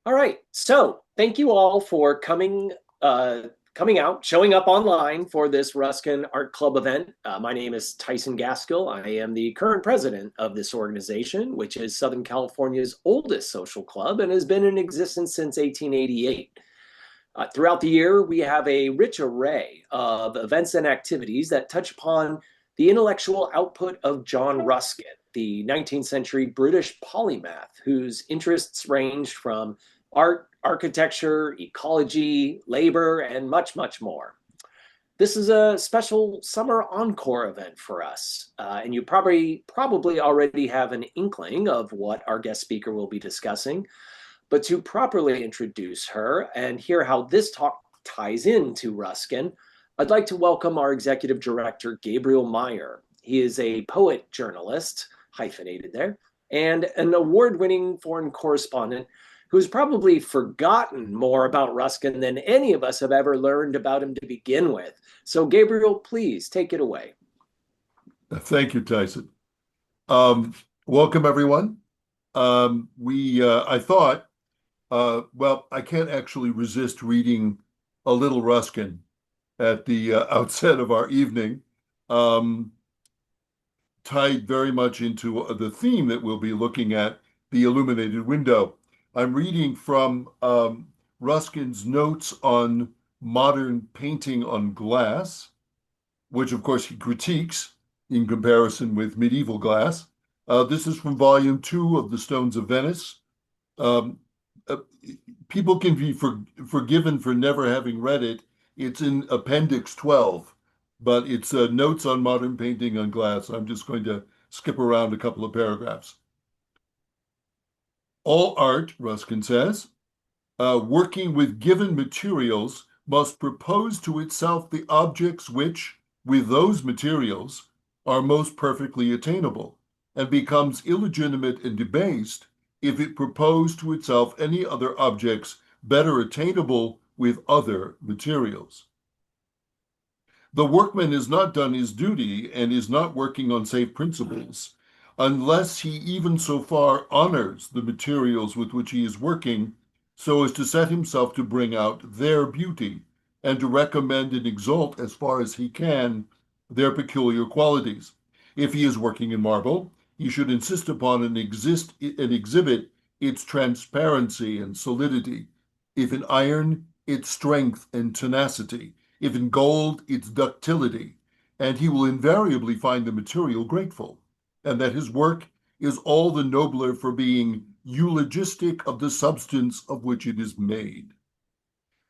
All right. So thank you all for coming out, showing up online for this Ruskin Art Club event. My name is Tyson Gaskill. I am the current president of this organization, which is Southern California's oldest social club and has been in existence since 1888. Throughout the year, we have a rich array of events and activities that touch upon the intellectual output of John Ruskin, the 19th century British polymath, whose interests ranged from art, architecture, ecology, labor, and much, much more. This is a special summer encore event for us, and you probably already have an inkling of what our guest speaker will be discussing. But to properly introduce her and hear how this talk ties into Ruskin, I'd like to welcome our executive director, Gabriel Meyer. He is a poet journalist, hyphenated there, and an award-winning foreign correspondent who's probably forgotten more about Ruskin than any of us have ever learned about him to begin with. So Gabriel, please take it away. Thank you, Tyson. Welcome, everyone. I thought, well, I can't actually resist reading a little Ruskin at the outset of our evening, tied very much into the theme that we'll be looking at, the illuminated window. I'm reading from Ruskin's notes on modern painting on glass, which of course he critiques in comparison with medieval glass. This is from volume 2 of The Stones of Venice. Um, uh, People can be forgiven for never having read it. It's in Appendix 12, but it's notes on modern painting on glass. I'm just going to skip around a couple of paragraphs. All art, Ruskin says, working with given materials, must propose to itself the objects which, with those materials, are most perfectly attainable, and becomes illegitimate and debased if it propose to itself any other objects better attainable with other materials. The workman has not done his duty and is not working on safe principles unless he even so far honors the materials with which he is working so as to set himself to bring out their beauty and to recommend and exalt as far as he can their peculiar qualities. If he is working in marble, he should insist upon and exhibit its transparency and solidity. If in iron, its strength and tenacity. If in gold, its ductility. And he will invariably find the material grateful, and that his work is all the nobler for being eulogistic of the substance of which it is made.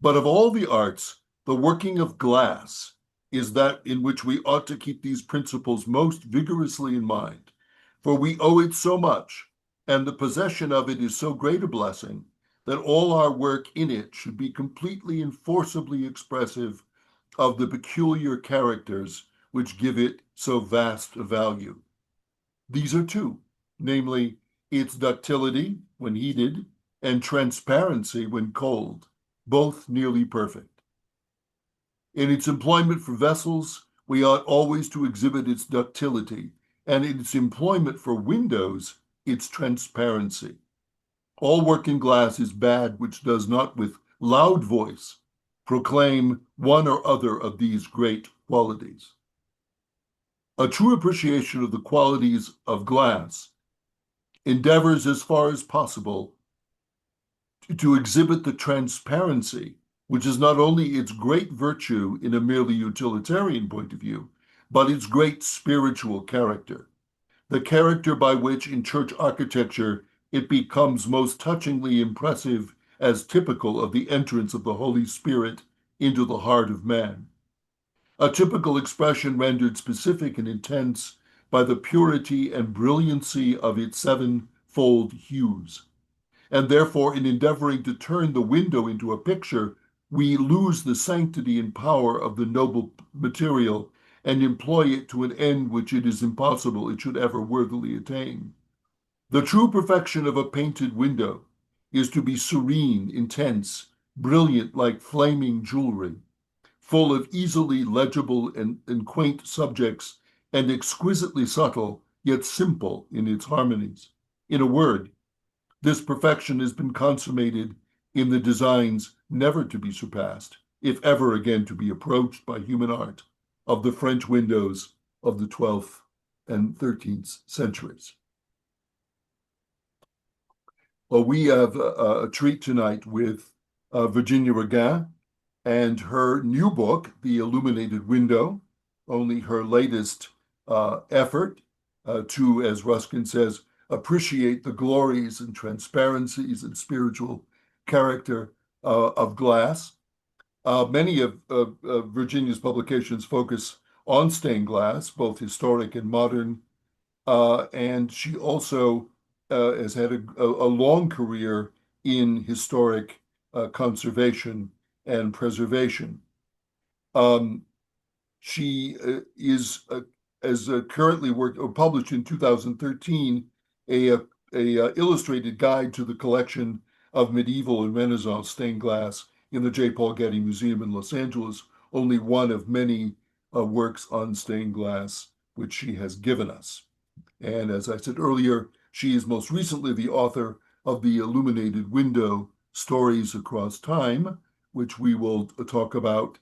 But of all the arts, the working of glass is that in which we ought to keep these principles most vigorously in mind, for we owe it so much, and the possession of it is so great a blessing, that all our work in it should be completely and forcibly expressive of the peculiar characters which give it so vast a value. These are two, namely, its ductility when heated and transparency when cold, both nearly perfect. In its employment for vessels, we ought always to exhibit its ductility, and in its employment for windows, its transparency. All work in glass is bad which does not with loud voice proclaim one or other of these great qualities. A true appreciation of the qualities of glass endeavors as far as possible to exhibit the transparency, which is not only its great virtue in a merely utilitarian point of view, but its great spiritual character, the character by which in church architecture it becomes most touchingly impressive as typical of the entrance of the Holy Spirit into the heart of man. A typical expression rendered specific and intense by the purity and brilliancy of its sevenfold hues. And therefore, in endeavoring to turn the window into a picture, we lose the sanctity and power of the noble material and employ it to an end which it is impossible it should ever worthily attain. The true perfection of a painted window is to be serene, intense, brilliant like flaming jewelry, full of easily legible and quaint subjects, and exquisitely subtle, yet simple in its harmonies. In a word, this perfection has been consummated in the designs never to be surpassed, if ever again to be approached by human art, of the French windows of the 12th and 13th centuries. Well, we have a treat tonight with Virginia Raguin and her new book, The Illuminated Window, only her latest effort to, as Ruskin says, appreciate the glories and transparencies and spiritual character of glass. Many of Virginia's publications focus on stained glass, both historic and modern, and she also has had a long career in historic conservation and preservation. She is currently published in 2013 a illustrated guide to the collection of medieval and Renaissance stained glass in the J. Paul Getty Museum in Los Angeles, only one of many works on stained glass which she has given us. And as I said earlier, she is most recently the author of The Illuminated Window, Stories Across Time, which we will talk about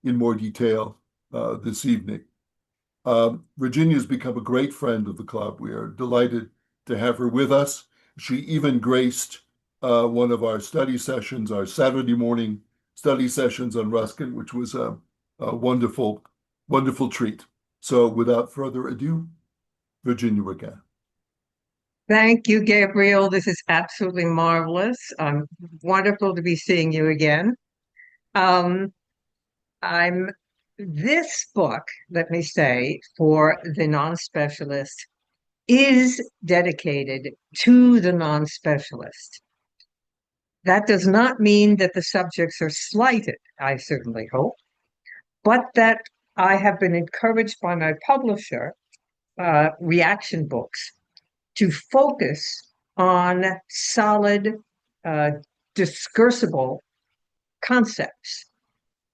in more detail this evening. Virginia's become a great friend of the club. We are delighted to have her with us. She even graced one of our study sessions, our Saturday morning study sessions on Ruskin, which was a wonderful, wonderful treat. So without further ado, Virginia Raguin. Thank you, Gabriel. This is absolutely marvelous. Wonderful to be seeing you again. This book, let me say, for the non-specialist is dedicated to the non-specialist. That does not mean that the subjects are slighted, I certainly hope, but that I have been encouraged by my publisher, Reaction Books, to focus on solid, discursible concepts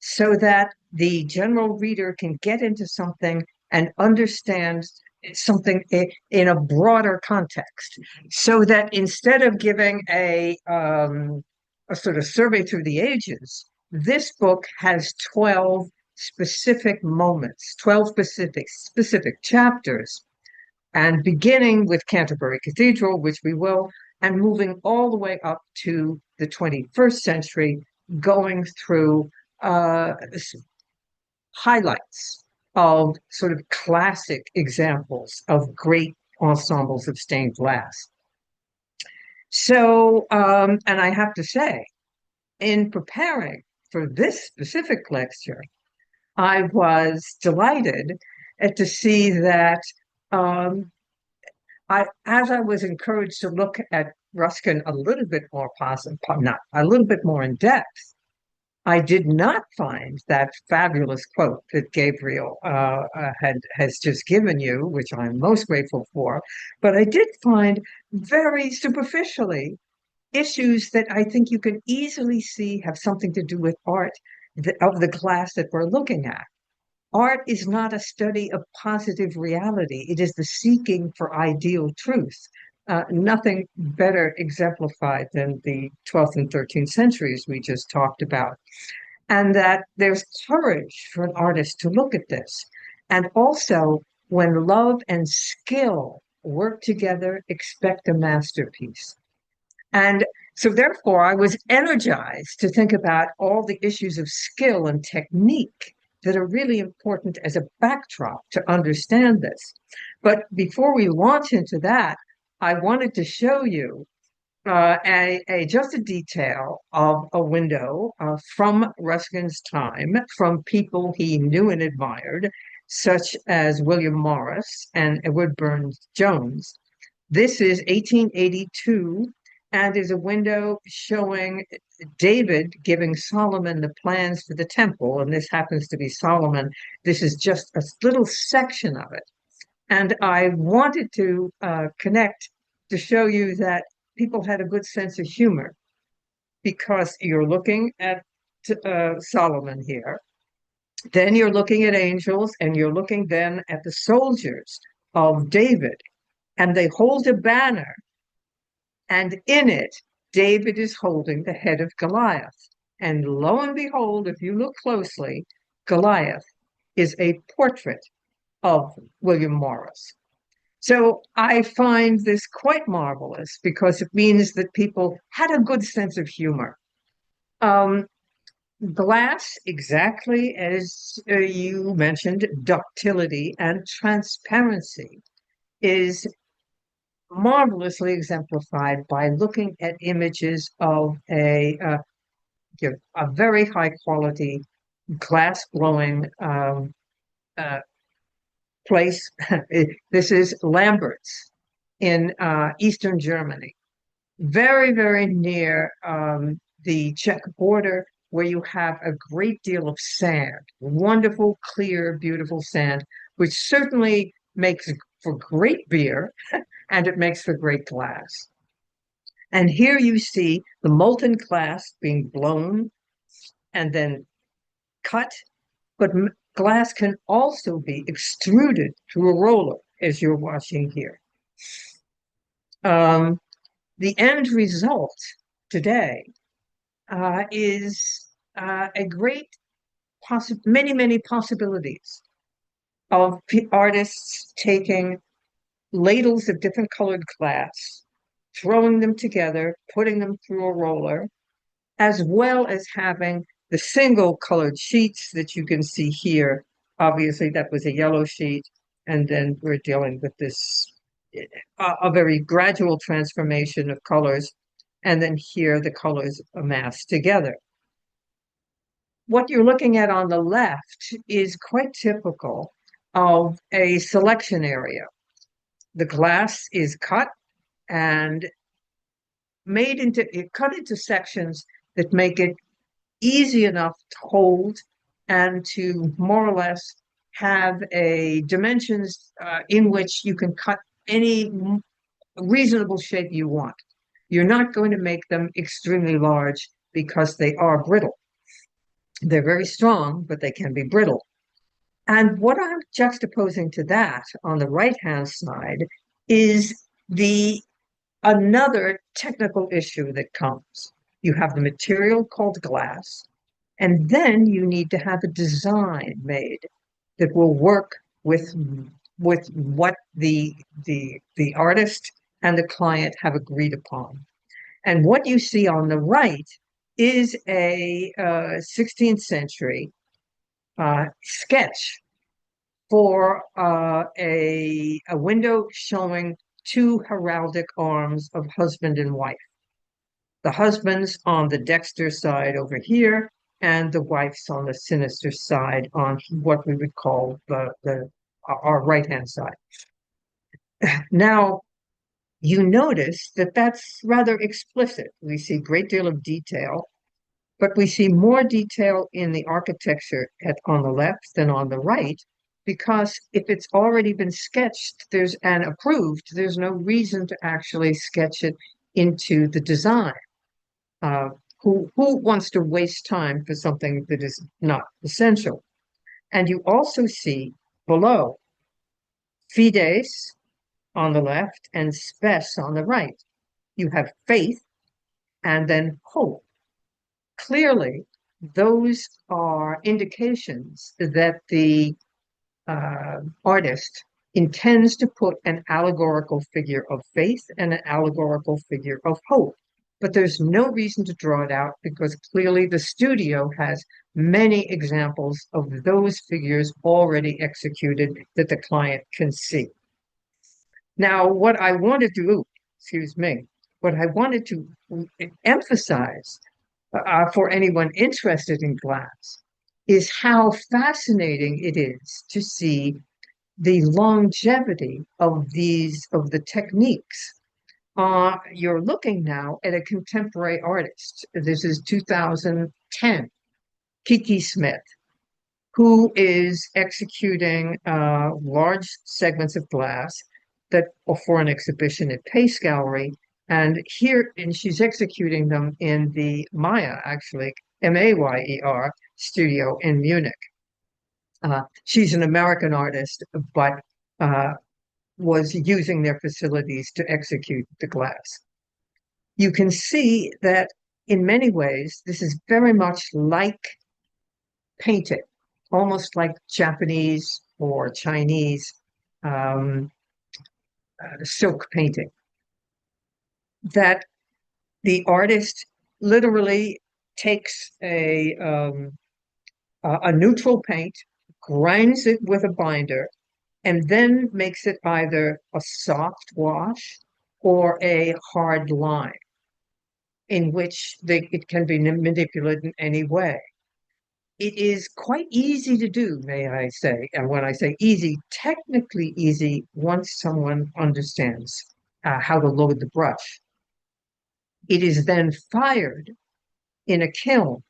so that the general reader can get into something and understand something in a broader context, so that instead of giving a sort of survey through the ages, this book has 12 specific moments, 12 specific chapters, and beginning with Canterbury Cathedral, which we will, and moving all the way up to the 21st century, going through highlights of sort of classic examples of great ensembles of stained glass. So, and I have to say, in preparing for this specific lecture, I was delighted to see that as I was encouraged to look at Ruskin a little bit more not a little bit more in depth, I did not find that fabulous quote that Gabriel has just given you, which I'm most grateful for, but I did find very superficially issues that I think you can easily see have something to do with art of the glass that we're looking at. Art is not a study of positive reality. It is the seeking for ideal truth. Nothing better exemplified than the 12th and 13th centuries we just talked about. And that there's courage for an artist to look at this. And also, when love and skill work together, expect a masterpiece. And so therefore, I was energized to think about all the issues of skill and technique that are really important as a backdrop to understand this. But before we launch into that, I wanted to show you just a detail of a window from Ruskin's time, from people he knew and admired, such as William Morris and Edward Burne-Jones. This is 1882 and is a window showing David giving Solomon the plans for the temple, and this happens to be Solomon. This is just a little section of it. And I wanted to connect to show you that people had a good sense of humor, because you're looking at Solomon here, then you're looking at angels, and you're looking then at the soldiers of David, and they hold a banner, and in it, David is holding the head of Goliath. And lo and behold, if you look closely, Goliath is a portrait of William Morris. So I find this quite marvelous because it means that people had a good sense of humor. Um, Glass, exactly as you mentioned, ductility and transparency is marvelously exemplified by looking at images of a very high quality glass blowing uh, place. This is Lambert's in Eastern Germany, very, very near the Czech border, where you have a great deal of sand, wonderful, clear, beautiful sand, which certainly makes for great beer and it makes for great glass. And here you see the molten glass being blown and then cut, but glass can also be extruded through a roller, as you're watching here. The end result today is a great many, many possibilities of artists taking ladles of different colored glass, throwing them together, putting them through a roller, as well as having the single colored sheets that you can see here. Obviously, that was a yellow sheet, and then we're dealing with this a very gradual transformation of colors, and then here the colors amassed together. What you're looking at on the left is quite typical of a selection area. The glass is cut and cut into sections that make it easy enough to hold and to more or less have a dimensions in which you can cut any reasonable shape you want. You're not going to make them extremely large because they are brittle. They're very strong, but they can be brittle. And what I'm juxtaposing to that on the right-hand side is the another technical issue that comes. You have the material called glass, and then you need to have a design made that will work with what the artist and the client have agreed upon. And what you see on the right is a 16th century sketch for a window showing two heraldic arms of husband and wife. The husband's on the dexter side over here, and the wife's on the sinister side on what we would call our right-hand side. Now, you notice that that's rather explicit. We see a great deal of detail, but we see more detail in the architecture on the left than on the right, because if it's already been sketched and approved, there's no reason to actually sketch it into the design. Who wants to waste time for something that is not essential? And you also see below fides on the left and spes on the right. You have faith and then hope. Clearly, those are indications that the artist intends to put an allegorical figure of faith and an allegorical figure of hope. But there's no reason to draw it out because clearly the studio has many examples of those figures already executed that the client can see. Now, what I wanted to emphasize for anyone interested in glass is how fascinating it is to see the longevity of the techniques. You're looking now at a contemporary artist. This is 2010, Kiki Smith, who is executing large segments of glass that are for an exhibition at Pace Gallery. And she's executing them in the Maya, actually, Mayer studio in Munich. She's an American artist, but was using their facilities to execute the glass. you can see that in many ways, this is very much like painting, almost like Japanese or Chinese um, silk painting, that the artist literally takes a neutral paint, grinds it with a binder, and then makes it either a soft wash or a hard line in which it can be manipulated in any way. It is quite easy to do, may I say. And when I say easy, technically easy once someone understands how to load the brush. It is then fired in a kiln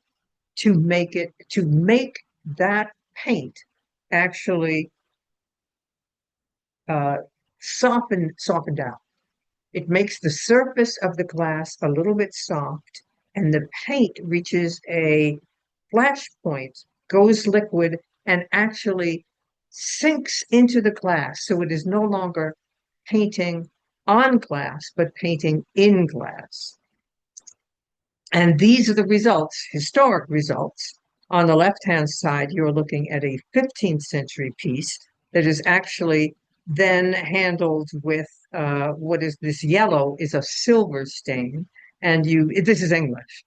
to make that paint actually uh, softened out. It makes the surface of the glass a little bit soft, and the paint reaches a flash point, goes liquid, and actually sinks into the glass. So it is no longer painting on glass, but painting in glass. And these are the results, historic results. On the left-hand side, you're looking at a 15th century piece that is actually then handled with what is this yellow is a silver stain. And this is English.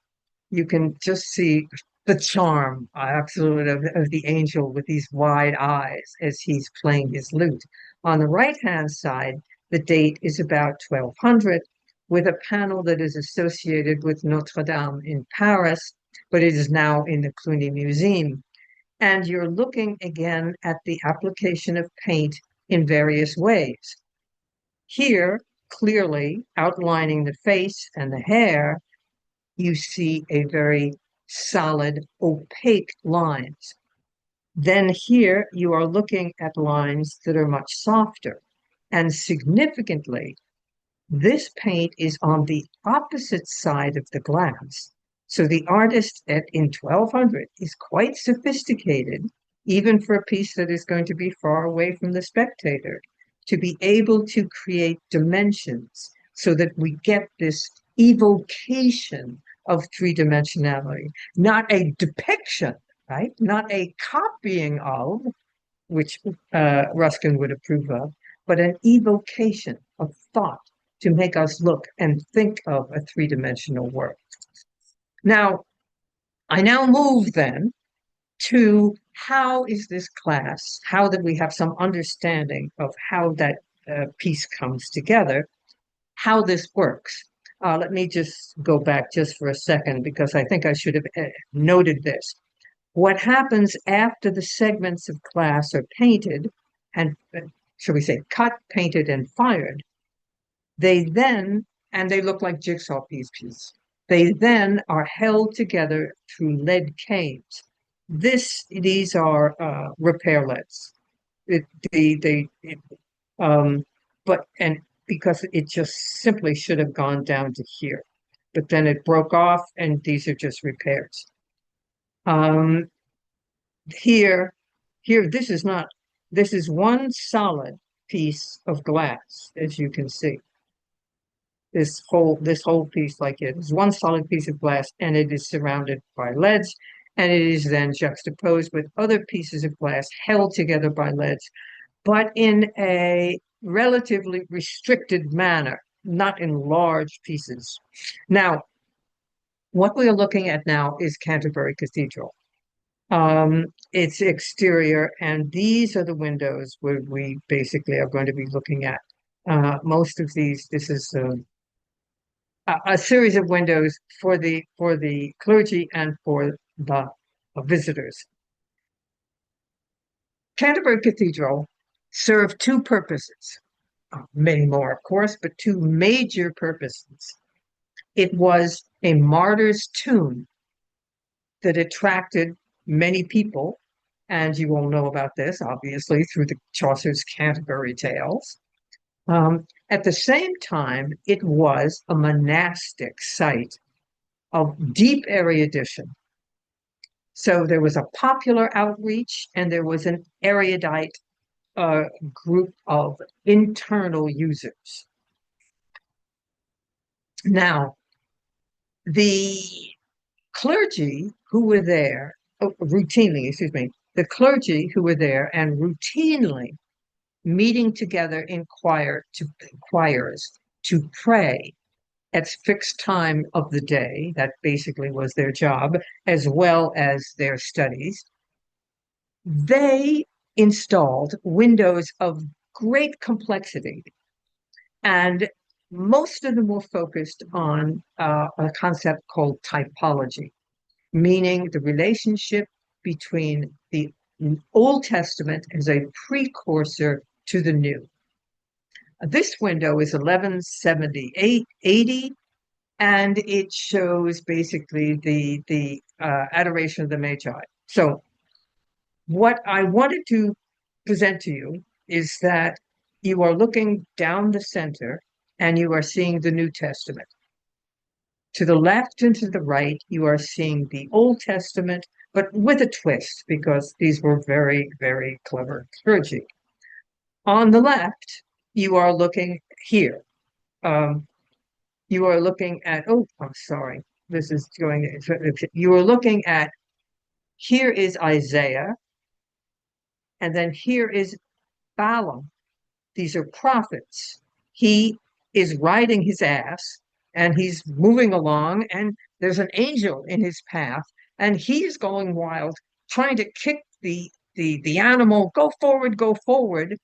You can just see the charm, absolutely, of the angel with these wide eyes as he's playing his lute. On the right-hand side, the date is about 1200, with a panel that is associated with Notre Dame in Paris, but it is now in the Cluny Museum. And you're looking again at the application of paint in various ways. Here, clearly outlining the face and the hair, you see a very solid, opaque lines. Then here you are looking at lines that are much softer. And significantly, this paint is on the opposite side of the glass. So the artist in 1200 is quite sophisticated, even for a piece that is going to be far away from the spectator, to be able to create dimensions so that we get this evocation of three-dimensionality, not a depiction, right? Not a copying of, which Ruskin would approve of, but an evocation of thought to make us look and think of a three-dimensional world. Now, I now move then to how is this class, how that we have some understanding of how that piece comes together, how this works. Let me just go back just for a second because I think I should have noted this. What happens after the segments of glass are painted and, shall we say, cut, painted, and fired, they then, and they look like jigsaw pieces, they then are held together through lead canes. These are repair leads. And because it just simply should have gone down to here, but then it broke off, and these are just repairs. Um, here, this is one solid piece of glass, as you can see. This whole piece like it is one solid piece of glass, and it is surrounded by leads, and it is then juxtaposed with other pieces of glass held together by leads, but in a relatively restricted manner, not in large pieces. Now, what we are looking at now is Canterbury Cathedral. Its exterior, and these are the windows where we basically are going to be looking at. Most of these, this is a series of windows for the clergy and for the visitors. Canterbury Cathedral served two purposes, many more, of course, but two major purposes. It was a martyr's tomb that attracted many people, and you all know about this, obviously, through the Chaucer's Canterbury Tales. At the same time, it was a monastic site of deep erudition. So there was a popular outreach, and there was an erudite group of internal users. Now, The clergy who were there, routinely, excuse me, the clergy who were there and routinely meeting together in choirs to pray at fixed time of the day, that basically was their job, as well as their studies, they installed windows of great complexity. And most of them were focused on a concept called typology, meaning the relationship between the Old Testament as a precursor to the New. This window is 1178 80, and it shows basically the adoration of the Magi. So what I wanted to present to you is that you are looking down the center and you are seeing the New Testament. To the left and to the right, you are seeing the Old Testament, but with a twist, because these were very, very clever clergy. On the left, you are looking here. You are looking at, oh, I'm sorry. This is going, you are looking at, here is Isaiah, and then here is Balaam. These are prophets. He is riding his ass and he's moving along, and there's an angel in his path, and he's going wild, trying to kick the animal, go forward, go forward.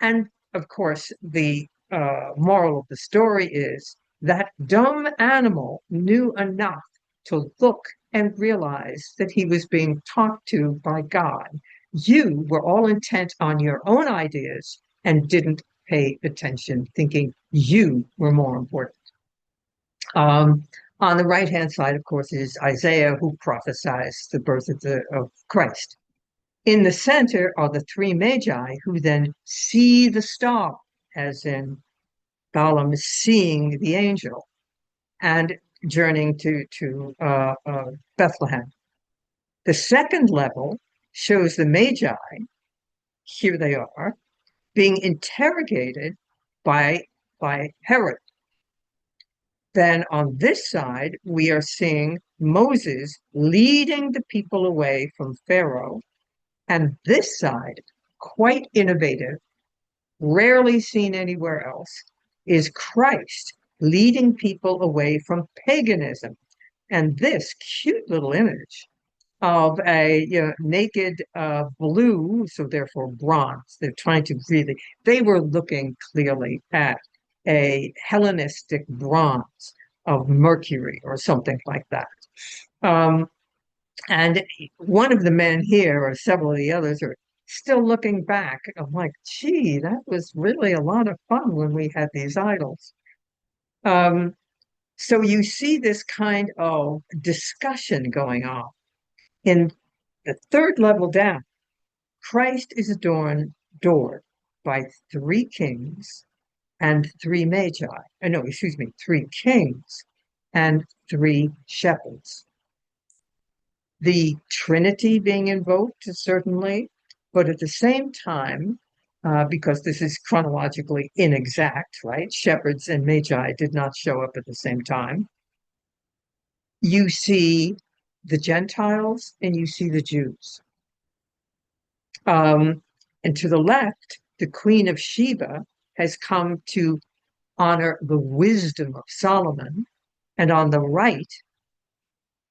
And of course, the moral of the story is that dumb animal knew enough to look and realize that he was being talked to by God. You were all intent on your own ideas and didn't pay attention, thinking you were more important. On the right-hand side, of course, is Isaiah, who prophesies the birth of Christ. In the center are the three magi who then see the star, as in Balaam seeing the angel and journeying to Bethlehem. The second level shows the magi, here they are, being interrogated by Herod. Then on this side, we are seeing Moses leading the people away from Pharaoh. And this side, quite innovative, rarely seen anywhere else, is Christ leading people away from paganism. And this cute little image of a naked blue, so therefore bronze. They're trying to really, they were looking clearly at a Hellenistic bronze of Mercury or something like that. And one of the men here, or several of the others, are still looking back. I'm like, gee, that was really a lot of fun when we had these idols. So you see this kind of discussion going on. In the third level down, Christ is adored by three kings and three magi. No, excuse me, three kings and three shepherds. The Trinity being invoked, certainly, but at the same time, because this is chronologically inexact, right? Shepherds and magi did not show up at the same time. You see the Gentiles and you see the Jews. And to the left, the Queen of Sheba has come to honor the wisdom of Solomon. And on the right,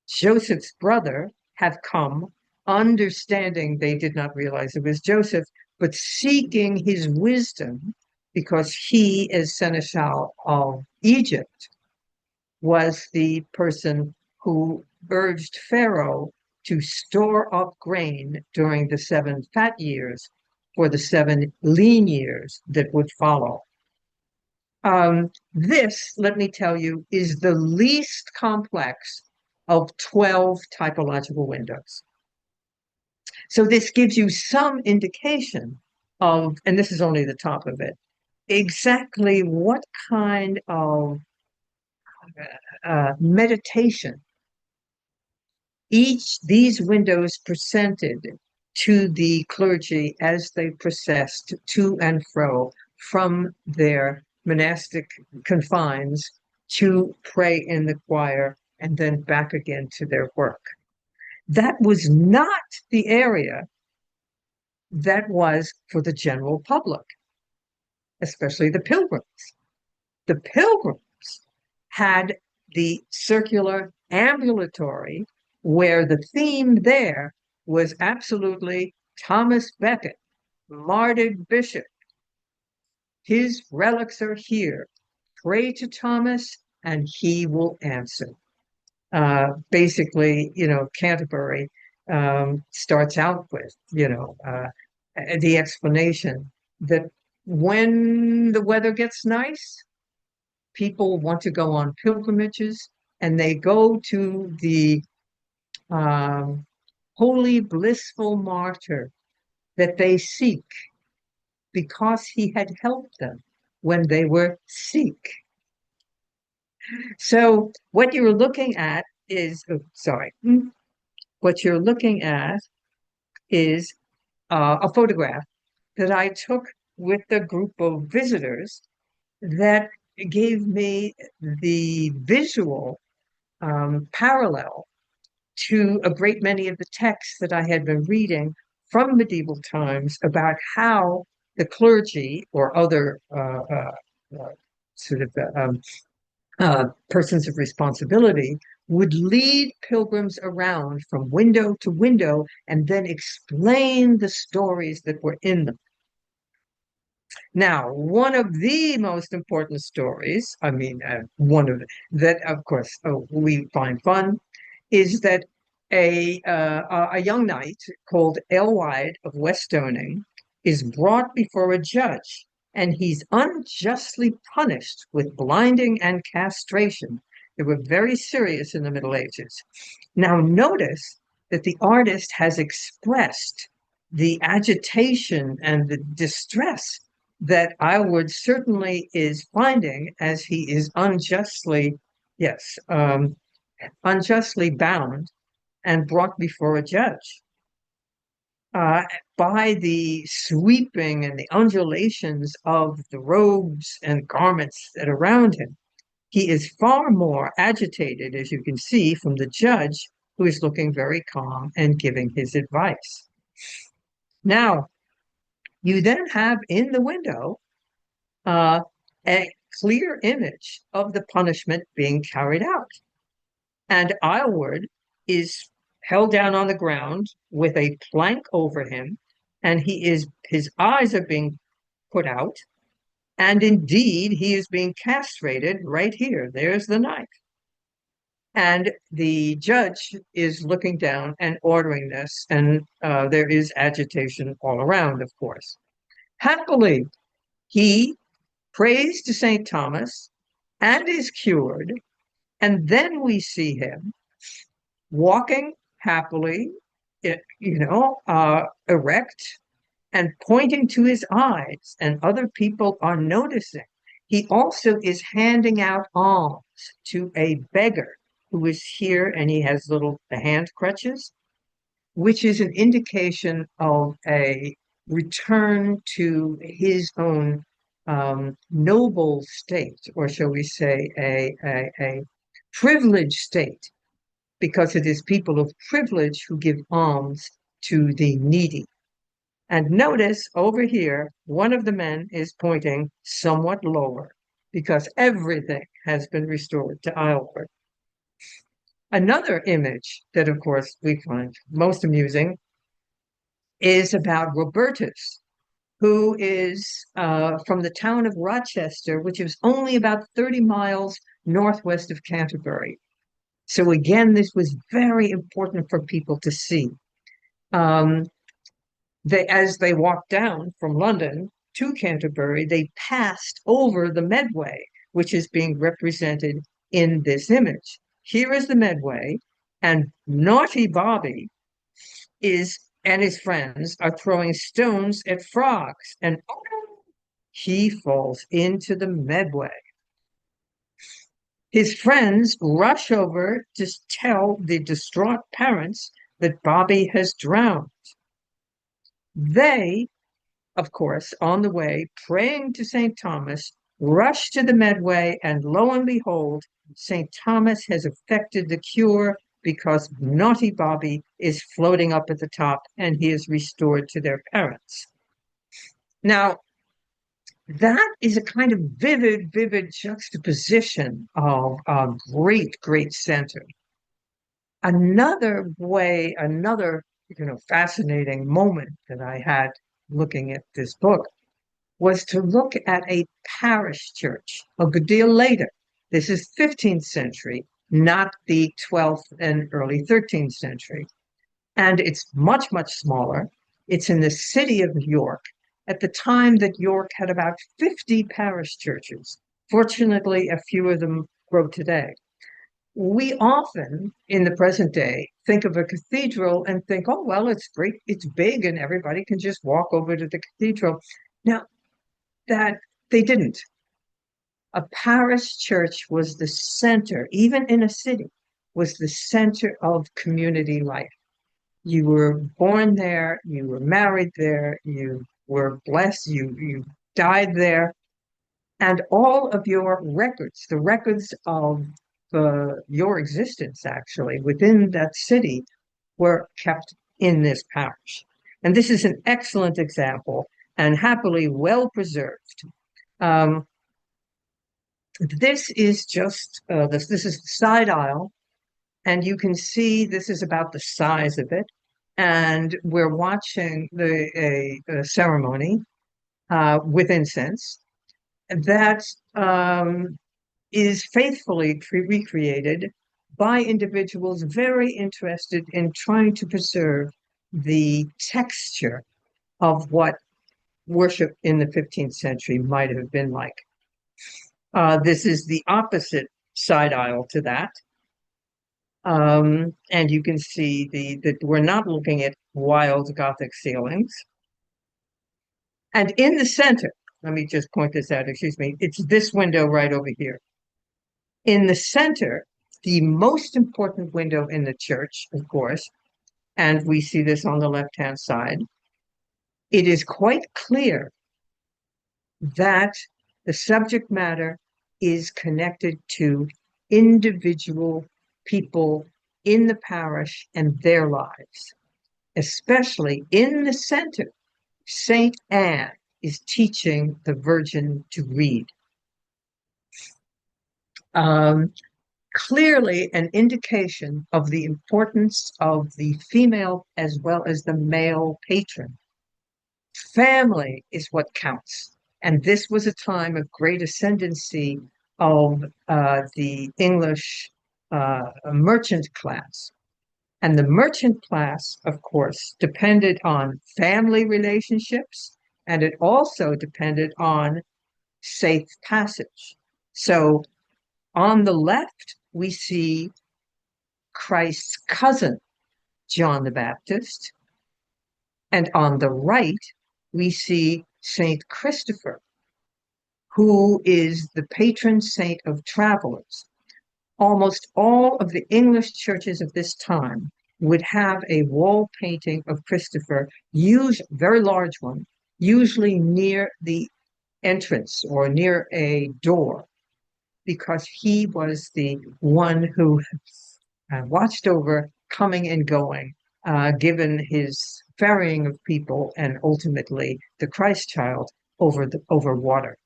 Joseph's brother have come, understanding they did not realize it was Joseph, but seeking his wisdom, because he, as seneschal of Egypt, was the person who urged Pharaoh to store up grain during the 7 fat years for the 7 lean years that would follow. This, let me tell you, is the least complex of 12 typological windows. So this gives you some indication of, and this is only the top of it, exactly what kind of meditation these windows presented to the clergy as they processed to and fro from their monastic confines to pray in the choir and then back again to their work. That was not the area that was for the general public, especially the pilgrims. The pilgrims had the circular ambulatory, where the theme there was absolutely Thomas Becket, martyred bishop. His relics are here. Pray to Thomas and he will answer. Basically, Canterbury starts out with, the explanation that when the weather gets nice, people want to go on pilgrimages and they go to the holy, blissful martyr that they seek because he had helped them when they were sick. So what you're looking at is, what you're looking at is a photograph that I took with a group of visitors that gave me the visual parallel to a great many of the texts that I had been reading from medieval times about how the clergy or other sort of persons of responsibility would lead pilgrims around from window to window and then explain the stories that were in them. Now, one of the most important stories, one of that, of course, we find fun, is that a young knight called Aylwyd of Westoning is brought before a judge, and he's unjustly punished with blinding and castration. They were very serious in the Middle Ages. Now, notice that the artist has expressed the agitation and the distress that Aylward certainly is finding as he is unjustly bound and brought before a judge. By the sweeping and the undulations of the robes and garments that are around him, he is far more agitated, as you can see from the judge, who is looking very calm and giving his advice. Now, you then have in the window a clear image of the punishment being carried out. And Aylward is held down on the ground with a plank over him, and his eyes are being put out, and indeed he is being castrated right here. There's the knife. And the judge is looking down and ordering this, and there is agitation all around, of course. Happily, he prays to St. Thomas and is cured, and then we see him walking happily, erect and pointing to his eyes, and other people are noticing. He also is handing out alms to a beggar who is here, and he has little hand crutches, which is an indication of a return to his own noble state, or shall we say a privileged state, because it is people of privilege who give alms to the needy. And notice over here, one of the men is pointing somewhat lower because everything has been restored to Aylward. Another image that, of course, we find most amusing is about Robertus, who is from the town of Rochester, which is only about 30 miles northwest of Canterbury. So again, this was very important for people to see. As they walked down from London to Canterbury, they passed over the Medway, which is being represented in this image. Here is the Medway, and naughty Bobby and his friends are throwing stones at frogs, and he falls into the Medway. His friends rush over to tell the distraught parents that Bobby has drowned. They, of course, on the way, praying to St. Thomas, rush to the Medway, and lo and behold, St. Thomas has effected the cure because naughty Bobby is floating up at the top and he is restored to their parents. Now, that is a kind of vivid juxtaposition of a great center. Another fascinating moment that I had looking at this book was to look at a parish church a good deal later. This is 15th century, not the 12th and early 13th century. And it's much smaller. It's in the city of York at the time that York had about 50 parish churches. Fortunately, a few of them grow today. We often, in the present day, think of a cathedral and think, oh, well, it's great, it's big, and everybody can just walk over to the cathedral. Now, that they didn't. A parish church was the center, even in a city, was the center of community life. You were born there, you were married there, you were blessed, you died there, and all of your records, the records of your existence actually within that city, were kept in this parish. And this is an excellent example and happily well preserved. This is just this is the side aisle, and you can see this is about the size of it. And we're watching a ceremony with incense that is faithfully recreated by individuals very interested in trying to preserve the texture of what worship in the 15th century might have been like. This is the opposite side aisle to that. And you can see that we're not looking at wild Gothic ceilings. And in the center, let me just point this out, excuse me, it's this window right over here. In the center, the most important window in the church, of course, and we see this on the left-hand side, it is quite clear that the subject matter is connected to individual people in the parish and their lives. Especially in the center, Saint Anne is teaching the Virgin to read. Clearly an indication of the importance of the female as well as the male patron. Family is what counts. And this was a time of great ascendancy of the English merchant class. And the merchant class, of course, depended on family relationships, and it also depended on safe passage. So on the left, we see Christ's cousin, John the Baptist. And on the right, we see Saint Christopher, who is the patron saint of travelers. Almost all of the English churches of this time would have a wall painting of Christopher, very large one, usually near the entrance or near a door, because he was the one who watched over coming and going, given his ferrying of people and ultimately the Christ child over water.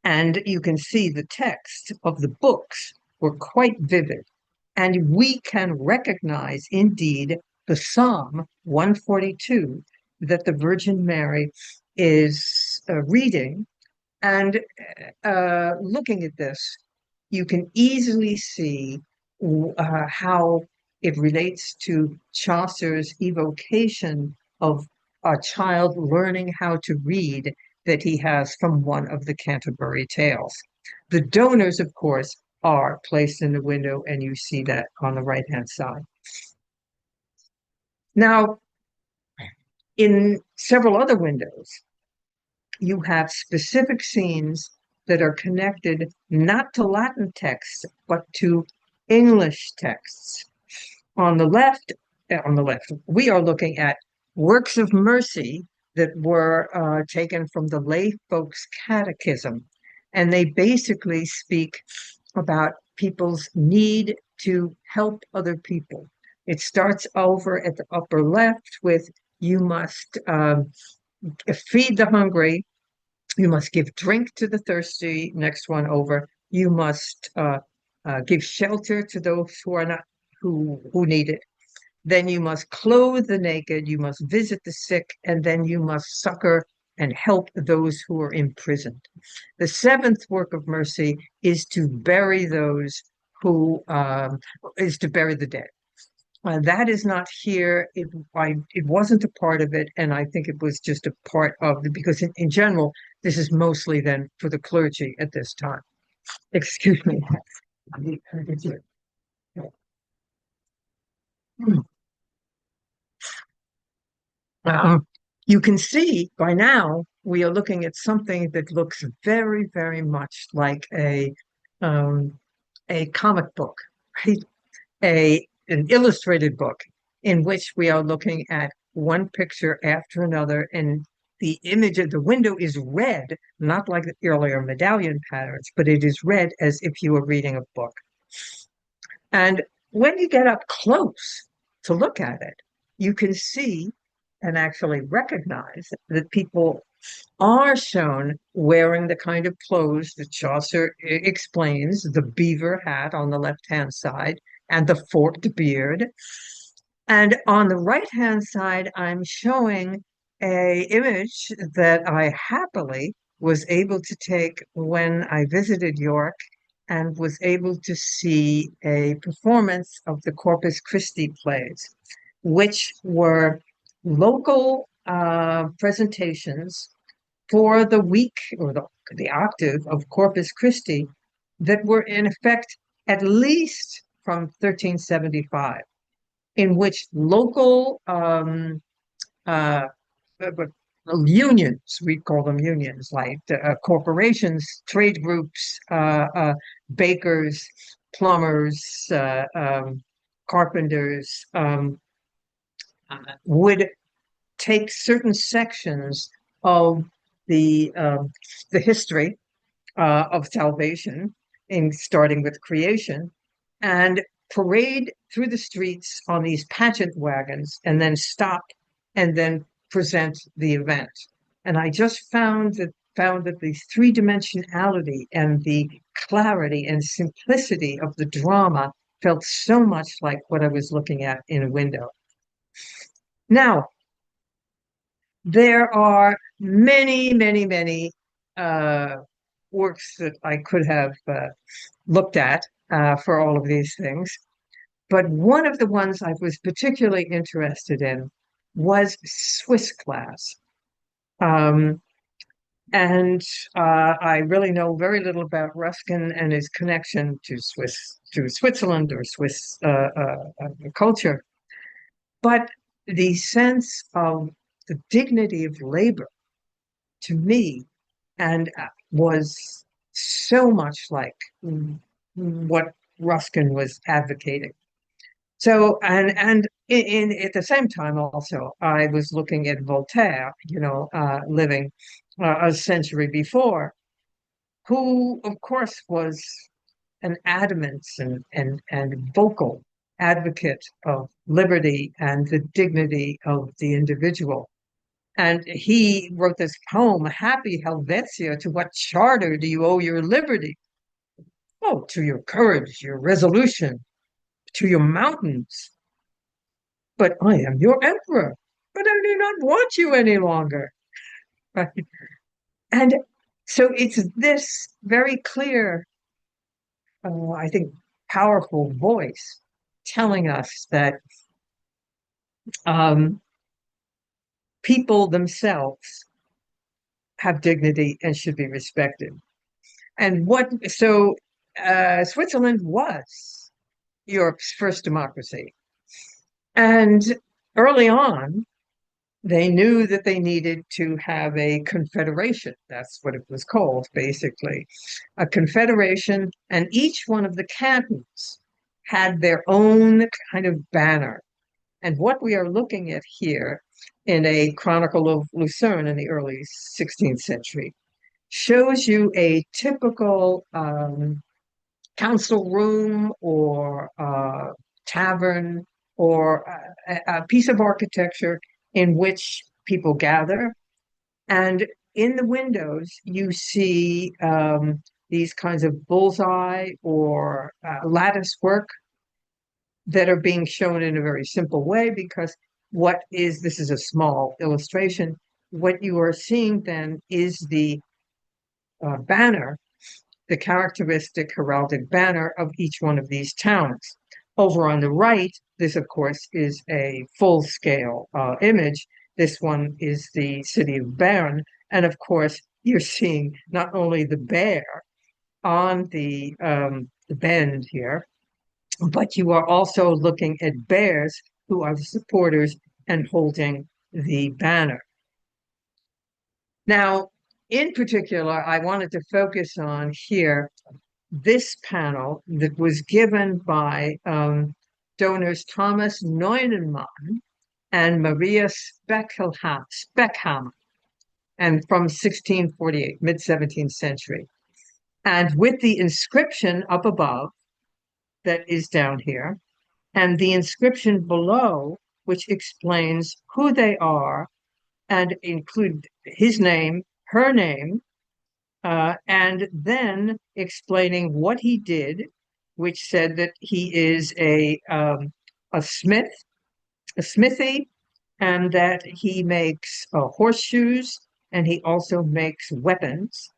And you can see the text of the books were quite vivid. And we can recognize indeed the Psalm 142 that the Virgin Mary is reading. And looking at this, you can easily see how it relates to Chaucer's evocation of a child learning how to read that he has from one of the Canterbury Tales. The donors, of course, are placed in the window, and you see that on the right-hand side. Now, in several other windows, you have specific scenes that are connected not to Latin texts, but to English texts. On the left, we are looking at works of mercy that were taken from the Lay Folks Catechism. And they basically speak about people's need to help other people. It starts over at the upper left with you must feed the hungry, you must give drink to the thirsty. Next one over, you must give shelter to those who are not who need it. Then you must clothe the naked, you must visit the sick, and then you must succor and help those who are imprisoned. The seventh work of mercy is to bury those who is to bury the dead. That is not here. It wasn't a part of it, and I think it was just a part of the, because in general, this is mostly then for the clergy at this time. Excuse me. You can see by now we are looking at something that looks very, very much like a comic book, right? An illustrated book in which we are looking at one picture after another, and the image of the window is red, not like the earlier medallion patterns, but it is read as if you were reading a book. And when you get up close to look at it, you can see and actually recognize that people are shown wearing the kind of clothes that Chaucer explains, the beaver hat on the left-hand side and the forked beard. And on the right-hand side, I'm showing a image that I happily was able to take when I visited York and was able to see a performance of the Corpus Christi plays, which were local presentations for the week or the octave of Corpus Christi that were in effect at least from 1375, in which local uh, unions, we call them unions, like corporations, trade groups, bakers, plumbers, carpenters, would take certain sections of the history of salvation, in starting with creation, and parade through the streets on these pageant wagons, and then stop and then present the event. And I just found that the three-dimensionality and the clarity and simplicity of the drama felt so much like what I was looking at in a window. Now, there are many, many, many works that I could have looked at for all of these things. But one of the ones I was particularly interested in was Swiss glass. And I really know very little about Ruskin and his connection to Switzerland or Swiss culture. But the sense of the dignity of labor, to me, and was so much like what Ruskin was advocating. So, and in at the same time also, I was looking at Voltaire, living a century before, who, of course, was an adamant and vocal advocate of liberty and the dignity of the individual. And he wrote this poem, Happy Helvetia, to what charter do you owe your liberty? Oh, to your courage, your resolution, to your mountains. But I am your emperor, but I do not want you any longer. Right? And so it's this very clear, I think, powerful voice telling us that people themselves have dignity and should be respected. And Switzerland was Europe's first democracy. And early on, they knew that they needed to have a confederation. That's what it was called, basically. A confederation, and each one of the cantons had their own kind of banner. And what we are looking at here in a Chronicle of Lucerne in the early 16th century, shows you a typical council room or tavern or a piece of architecture in which people gather. And in the windows, you see these kinds of bullseye or lattice work that are being shown in a very simple way because this is a small illustration. What you are seeing then is the banner, the characteristic heraldic banner of each one of these towns. Over on the right, this, of course, is a full-scale image. This one is the city of Bern. And of course, you're seeing not only the bear on the bend here, but you are also looking at bears who are the supporters and holding the banner. Now, in particular, I wanted to focus on here this panel that was given by donors Thomas Neumann and Maria Speckham, and from 1648, mid-17th century. And with the inscription up above that is down here, and the inscription below, which explains who they are and include his name, her name, and then explaining what he did, which said that he is a smith, a smithy, and that he makes horseshoes, and he also makes weapons,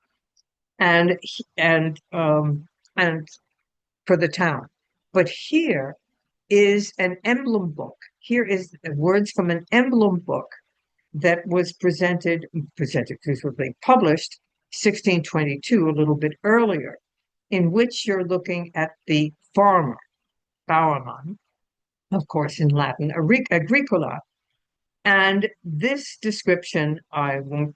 and and for the town. But here is an emblem book. Here is words from an emblem book that was published 1622, a little bit earlier, in which you're looking at the farmer, Bauermann, of course in Latin, agricola. And this description, I won't,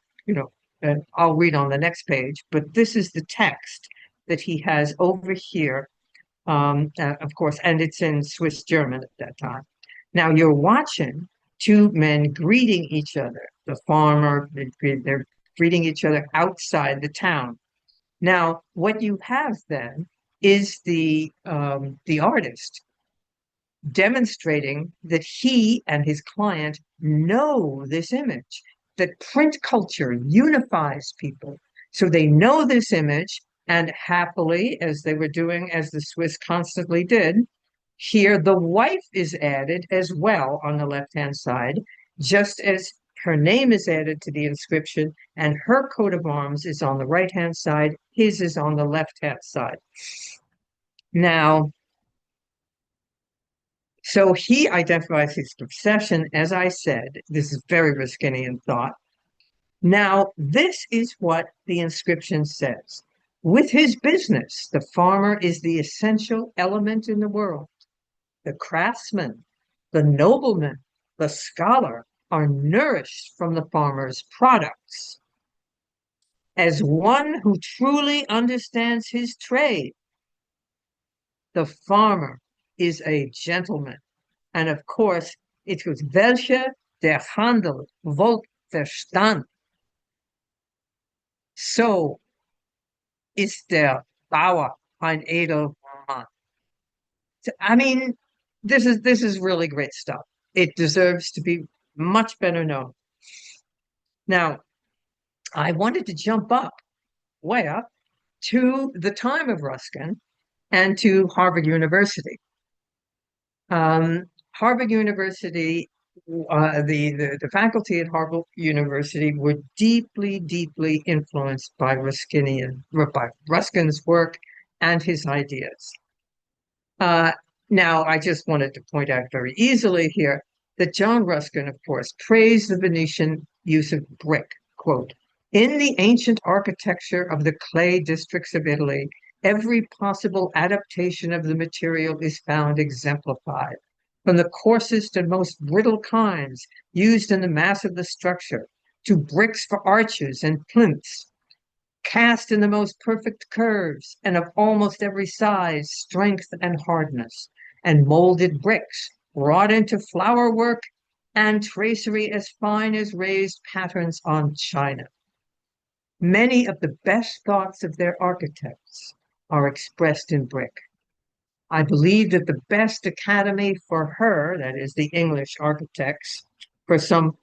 I'll read on the next page, but this is the text that he has over here, of course, and it's in Swiss German at that time. Now you're watching two men greeting each other. The farmer, they're greeting each other outside the town. Now, what you have then is the artist demonstrating that he and his client know this image, that print culture unifies people. So they know this image, and happily, as they were doing, as the Swiss constantly did, here the wife is added as well on the left-hand side, just as her name is added to the inscription, and her coat of arms is on the right-hand side, his is on the left-hand side. Now, so he identifies his profession, as I said. This is very Ruskinian thought. Now, this is what the inscription says. With his business, the farmer is the essential element in the world. The craftsman, the nobleman, the scholar are nourished from the farmer's products. As one who truly understands his trade, the farmer is a gentleman. And of course, it was welche der Handel wollt verstand. So ist der Bauer ein Edelmann. I mean, this is really great stuff. It deserves to be much better known. Now, I wanted to jump up, way up, to the time of Ruskin and to Harvard University. Harvard University, the faculty at Harvard University were deeply, deeply influenced by Ruskin's work and his ideas. Now, I just wanted to point out very easily here that John Ruskin, of course, praised the Venetian use of brick, quote, in the ancient architecture of the clay districts of Italy, every possible adaptation of the material is found exemplified, from the coarsest and most brittle kinds used in the mass of the structure, to bricks for arches and plinths, cast in the most perfect curves and of almost every size, strength, and hardness, and molded bricks wrought into flower work and tracery as fine as raised patterns on china. Many of the best thoughts of their architects are expressed in brick. I believe that the best academy for her, that is the English architects, for some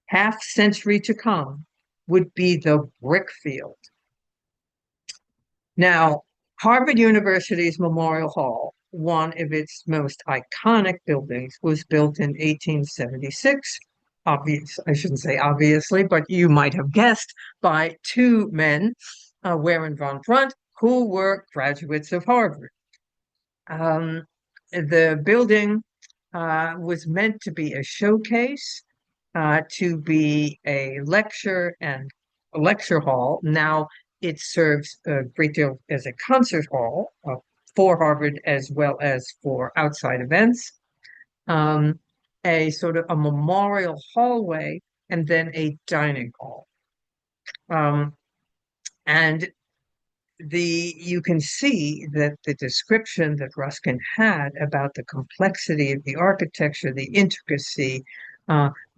half century to come, would be the brick field. Now, Harvard University's Memorial Hall, one of its most iconic buildings, was built in 1876. I shouldn't say obviously, but you might have guessed, by two men, Ware and von Brunt, who were graduates of Harvard. The building was meant to be a showcase, to be a lecture hall. Now it serves a great deal as a concert hall for Harvard as well as for outside events. Um, a sort of a memorial hallway and then a dining hall. Um, and you can see that the description that Ruskin had about the complexity of the architecture, the intricacy,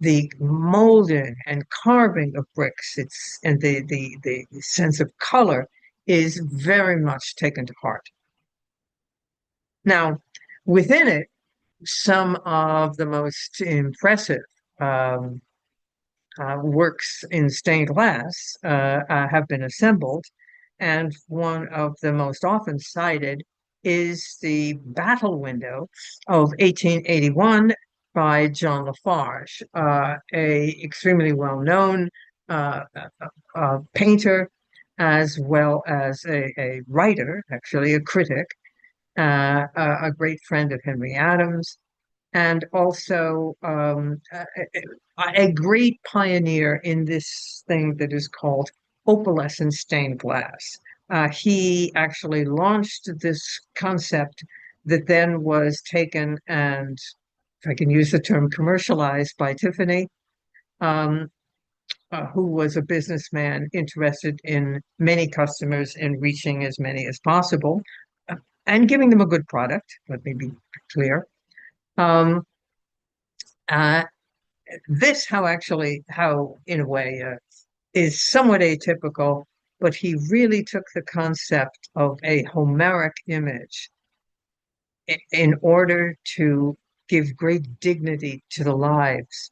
the molding and carving of bricks, and the sense of color is very much taken to heart. Now, within it, some of the most impressive um, works in stained glass have been assembled. And one of the most often cited is the Battle Window of 1881 by John Lafarge, a extremely well-known uh, painter, as well as a writer, actually a critic, a great friend of Henry Adams, and also a great pioneer in this thing that is called opalescent stained glass. He actually launched this concept that then was taken and, if I can use the term, commercialized by Tiffany, um, who was a businessman interested in many customers and reaching as many as possible, and giving them a good product. Let me be clear. Um, uh, this, how in a way, is somewhat atypical, but he really took the concept of a Homeric image in order to give great dignity to the lives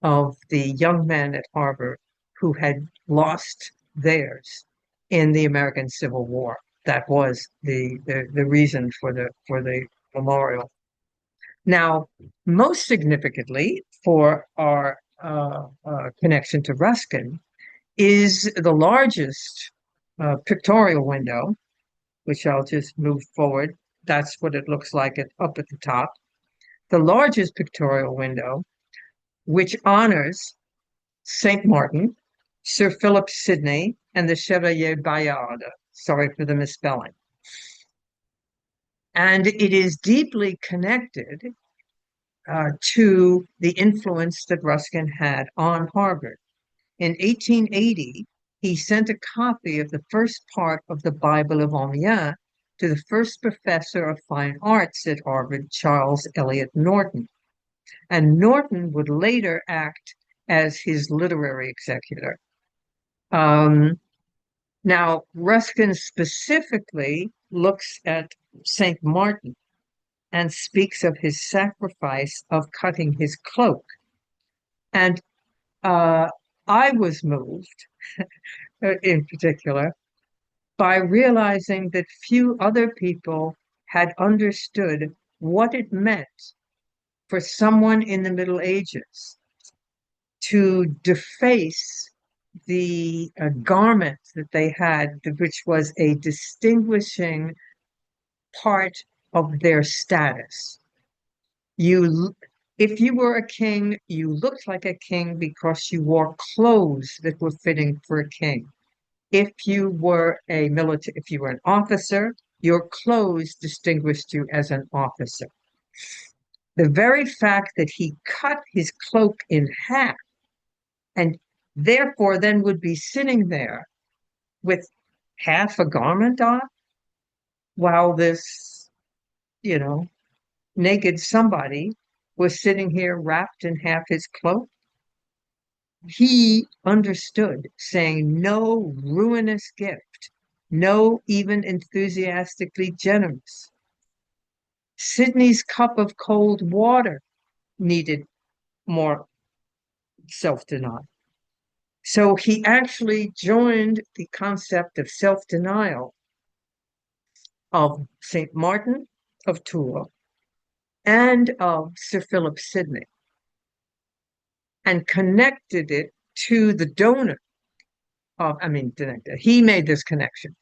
of the young men at Harvard who had lost theirs in the American Civil War. That was the reason for the memorial. Now, most significantly for our connection to Ruskin is the largest pictorial window, which I'll just move forward. That's what it looks like up at the top. The largest pictorial window, which honors St. Martin, Sir Philip Sidney, and the Chevalier Bayard. Sorry for the misspelling. And it is deeply connected to the influence that Ruskin had on Harvard. In 1880, he sent a copy of the first part of the Bible of Amiens to the first professor of fine arts at Harvard, Charles Eliot Norton. And Norton would later act as his literary executor. Now, Ruskin specifically looks at St. Martin and speaks of his sacrifice of cutting his cloak. And I was moved, in particular, by realizing that few other people had understood what it meant for someone in the Middle Ages to deface the garment that they had, which was a distinguishing part of their status. If you were a king, you looked like a king because you wore clothes that were fitting for a king. If you were if you were an officer, your clothes distinguished you as an officer. The very fact that he cut his cloak in half and therefore then would be sitting there with half a garment on while this, naked somebody was sitting here wrapped in half his cloak, he understood saying no ruinous gift, no even enthusiastically generous. Sidney's cup of cold water needed more self-denial. So he actually joined the concept of self-denial of St. Martin of Tours and of Sir Philip Sidney and connected it to the donor of, he made this connection.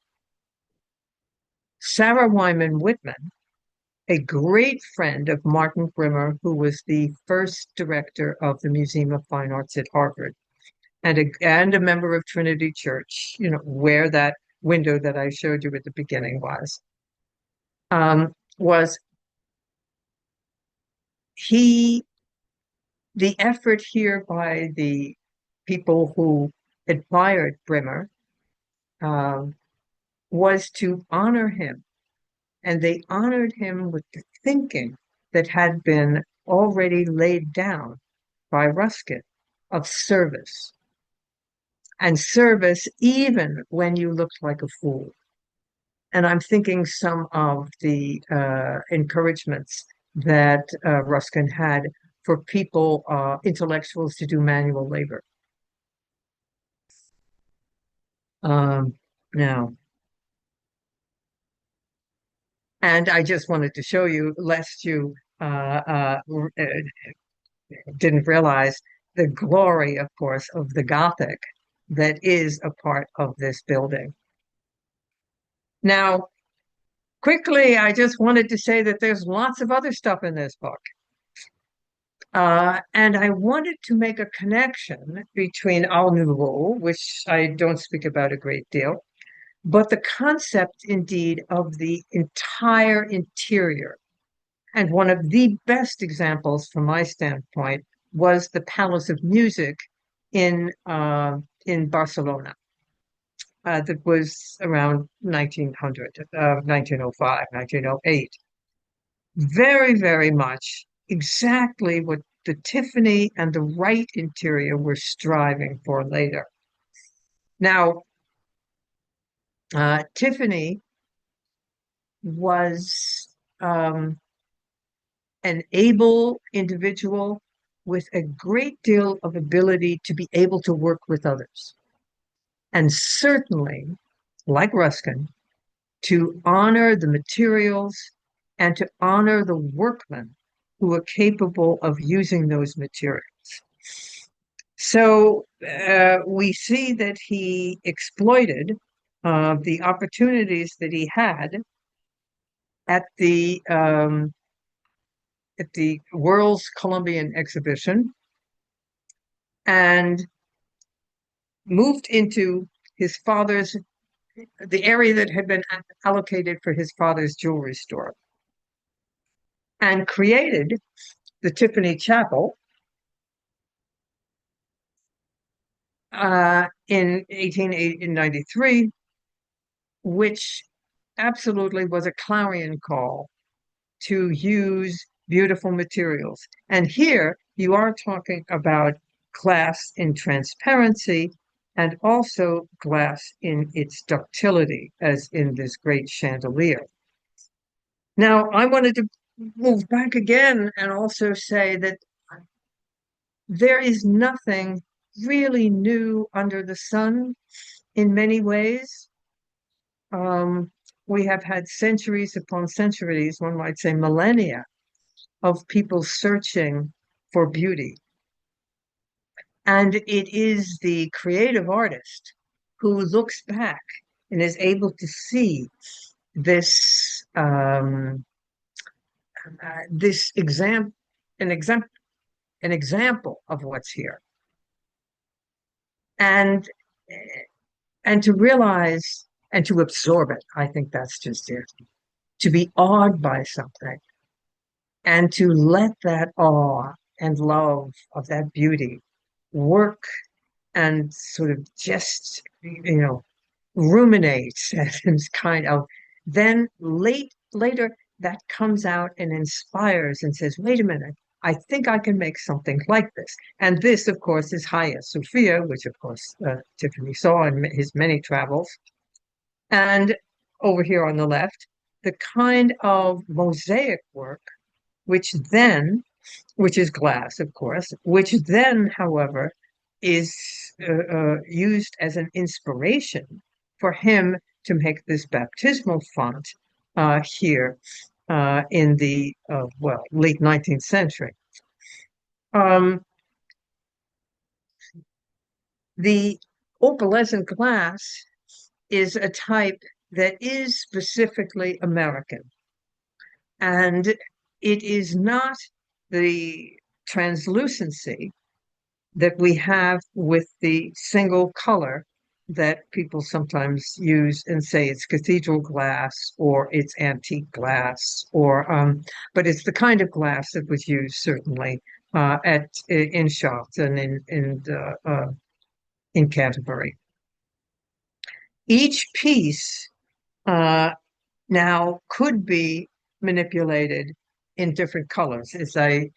Sarah Wyman Whitman, a great friend of Martin Brimmer, who was the first director of the Museum of Fine Arts at Harvard, and a member of Trinity Church, where that window that I showed you at the beginning was the effort here by the people who admired Brimmer was to honor him. And they honored him with the thinking that had been already laid down by Ruskin of service. And service even when you looked like a fool. And I'm thinking some of the encouragements that Ruskin had for people, intellectuals, to do manual labor. Now, and I just wanted to show you, lest you didn't realize the glory, of course, of the Gothic that is a part of this building. Now, quickly, I just wanted to say that there's lots of other stuff in this book. And I wanted to make a connection between Art Nouveau, which I don't speak about a great deal, but the concept, indeed, of the entire interior. And one of the best examples, from my standpoint, was the Palace of Music in Barcelona. That was around 1900, 1905, 1908. Very, very much exactly what the Tiffany and the Wright interior were striving for later. Now, Tiffany was an able individual with a great deal of ability to be able to work with others. And certainly, like Ruskin, to honor the materials and to honor the workmen who are capable of using those materials. So we see that he exploited the opportunities that he had at the World's Columbian Exhibition and moved into the area that had been allocated for his father's jewelry store, and created the Tiffany Chapel in 1893, which absolutely was a clarion call to use beautiful materials. And here you are talking about glass in transparency and also glass in its ductility, as in this great chandelier. Now, I wanted to move back again and also say that there is nothing really new under the sun in many ways. We have had centuries upon centuries, one might say millennia, of people searching for beauty. And it is the creative artist who looks back and is able to see this an example of what's here, and to realize and to absorb it. I think that's just it. To be awed by something and to let that awe and love of that beauty work and sort of just, ruminate and kind of, then later that comes out and inspires and says, wait a minute, I think I can make something like this. And this, of course, is Hagia Sophia, which, of course, Tiffany saw in his many travels. And over here on the left, the kind of mosaic work, which then, which is glass, of course, which then, however, is used as an inspiration for him to make this baptismal font here in the well, late 19th century. The opalescent glass is a type that is specifically American, and it is not the translucency that we have with the single color that people sometimes use and say it's cathedral glass or it's antique glass, or but it's the kind of glass that was used certainly at in shops and in Canterbury. Each piece now could be manipulated in different colors, as I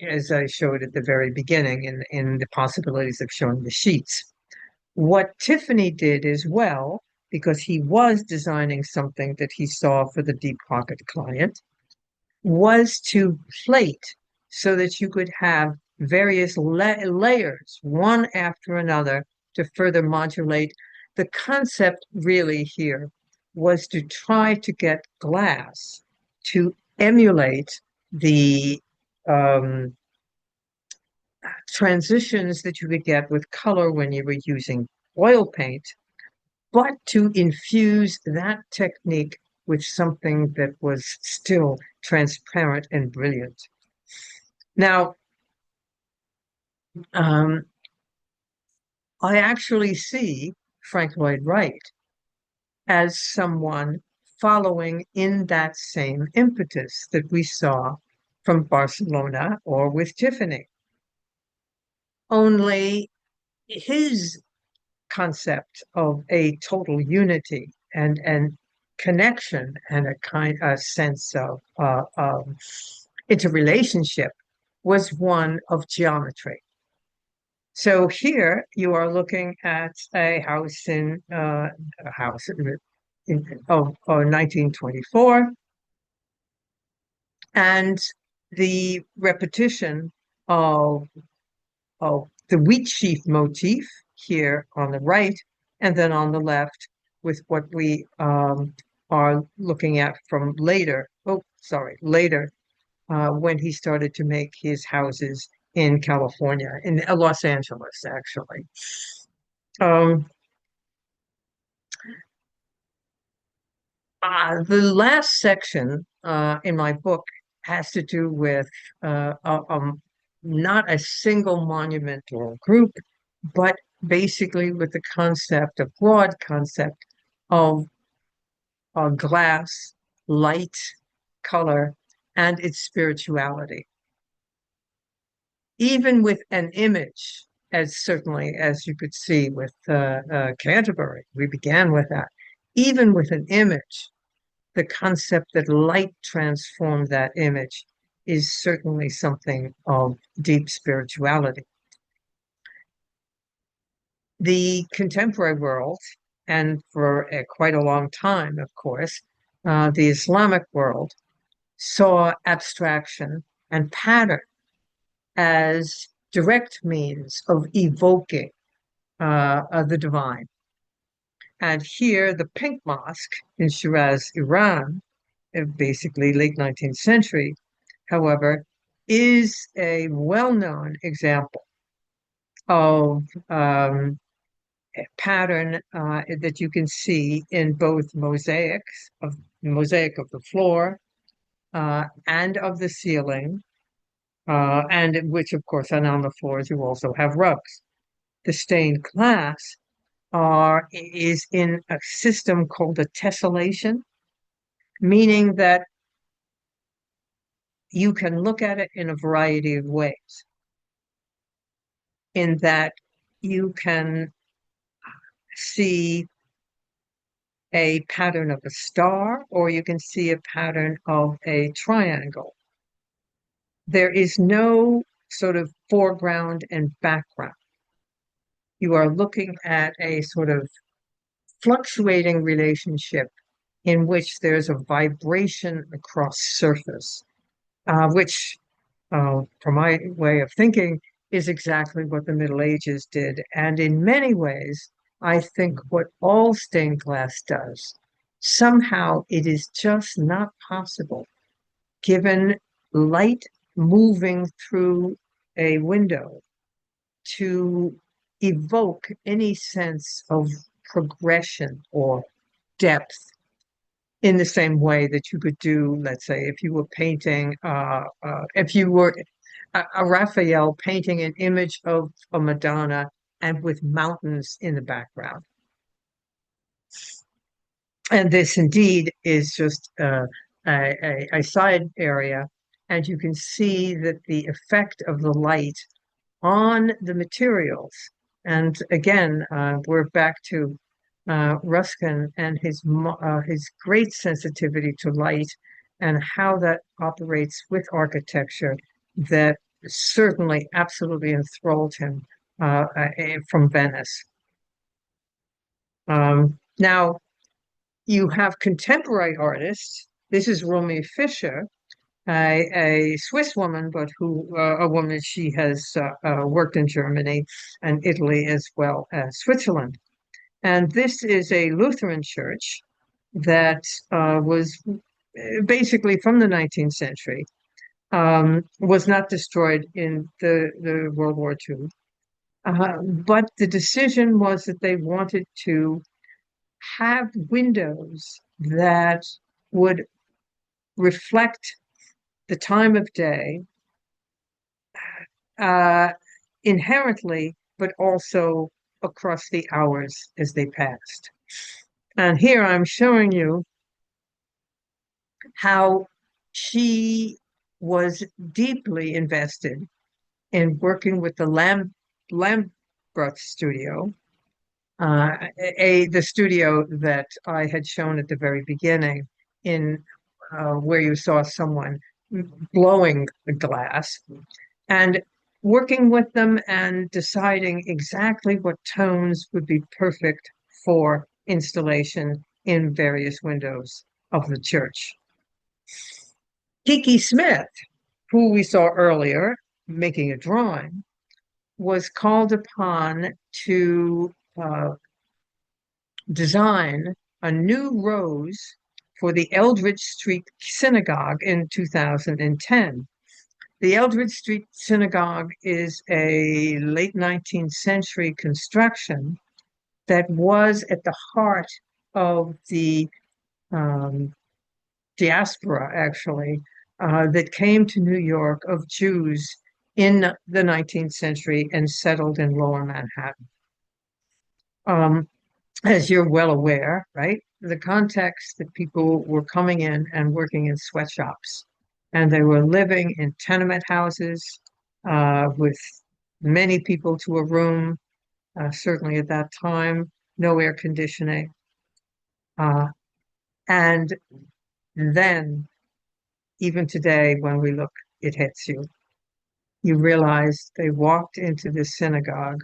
showed at the very beginning in the possibilities of showing the sheets. What Tiffany did as well, because he was designing something that he saw for the deep pocket client, was to plate so that you could have various layers, one after another, to further modulate. The concept really here was to try to get glass to emulate the transitions that you could get with color when you were using oil paint, but to infuse that technique with something that was still transparent and brilliant. Now, I actually see Frank Lloyd Wright as someone following in that same impetus that we saw from Barcelona or with Tiffany. Only his concept of a total unity and connection and a sense of interrelationship was one of geometry. So here you are looking at a house in 1924, and the repetition of the wheat sheaf motif here on the right, and then on the left with what we are looking at from later. Oh, sorry, later when he started to make his houses in California, in Los Angeles, actually. The last section in my book has to do with not a single monument or group, but basically with the concept, a broad concept of glass, light, color, and its spirituality. Even with an image, as certainly as you could see with Canterbury, we began with that. Even with an image, the concept that light transformed that image is certainly something of deep spirituality. The contemporary world, and for quite a long time, of course, the Islamic world saw abstraction and pattern as direct means of evoking the divine. And here, the Pink Mosque in Shiraz, Iran, basically late 19th century, however, is a well-known example of pattern that you can see in both mosaics of mosaic of the floor and of the ceiling, and which, of course, and on the floors you also have rugs. The stained glass is in a system called a tessellation, meaning that you can look at it in a variety of ways. In that you can see a pattern of a star, or you can see a pattern of a triangle. There is no sort of foreground and background. You are looking at a sort of fluctuating relationship in which there's a vibration across surface, which, from my way of thinking, is exactly what the Middle Ages did. And in many ways, I think what all stained glass does, somehow it is just not possible, given light moving through a window, to evoke any sense of progression or depth in the same way that you could do, let's say, if you were painting, if you were a Raphael painting an image of a Madonna and with mountains in the background. And this indeed is just a side area, and you can see that the effect of the light on the materials. And again, we're back to Ruskin and his great sensitivity to light and how that operates with architecture that certainly absolutely enthralled him from Venice. Now, you have contemporary artists. This is Romy Fischer, a Swiss woman, but a woman, she has worked in Germany and Italy as well as Switzerland. And this is a Lutheran church that was basically from the 19th century, was not destroyed in the World War II. But the decision was that they wanted to have windows that would reflect the time of day inherently, but also across the hours as they passed. And here I'm showing you how she was deeply invested in working with the Lambert studio, the studio that I had shown at the very beginning, in where you saw someone blowing the glass, and working with them and deciding exactly what tones would be perfect for installation in various windows of the church. Kiki Smith, who we saw earlier making a drawing, was called upon to design a new rose for the Eldridge Street Synagogue in 2010. The Eldridge Street Synagogue is a late 19th century construction that was at the heart of the diaspora, actually, that came to New York of Jews in the 19th century and settled in Lower Manhattan. As you're well aware, right, the context that people were coming in and working in sweatshops, and they were living in tenement houses with many people to a room, certainly at that time, no air conditioning. And then, even today, when we look, it hits you. You realize they walked into the synagogue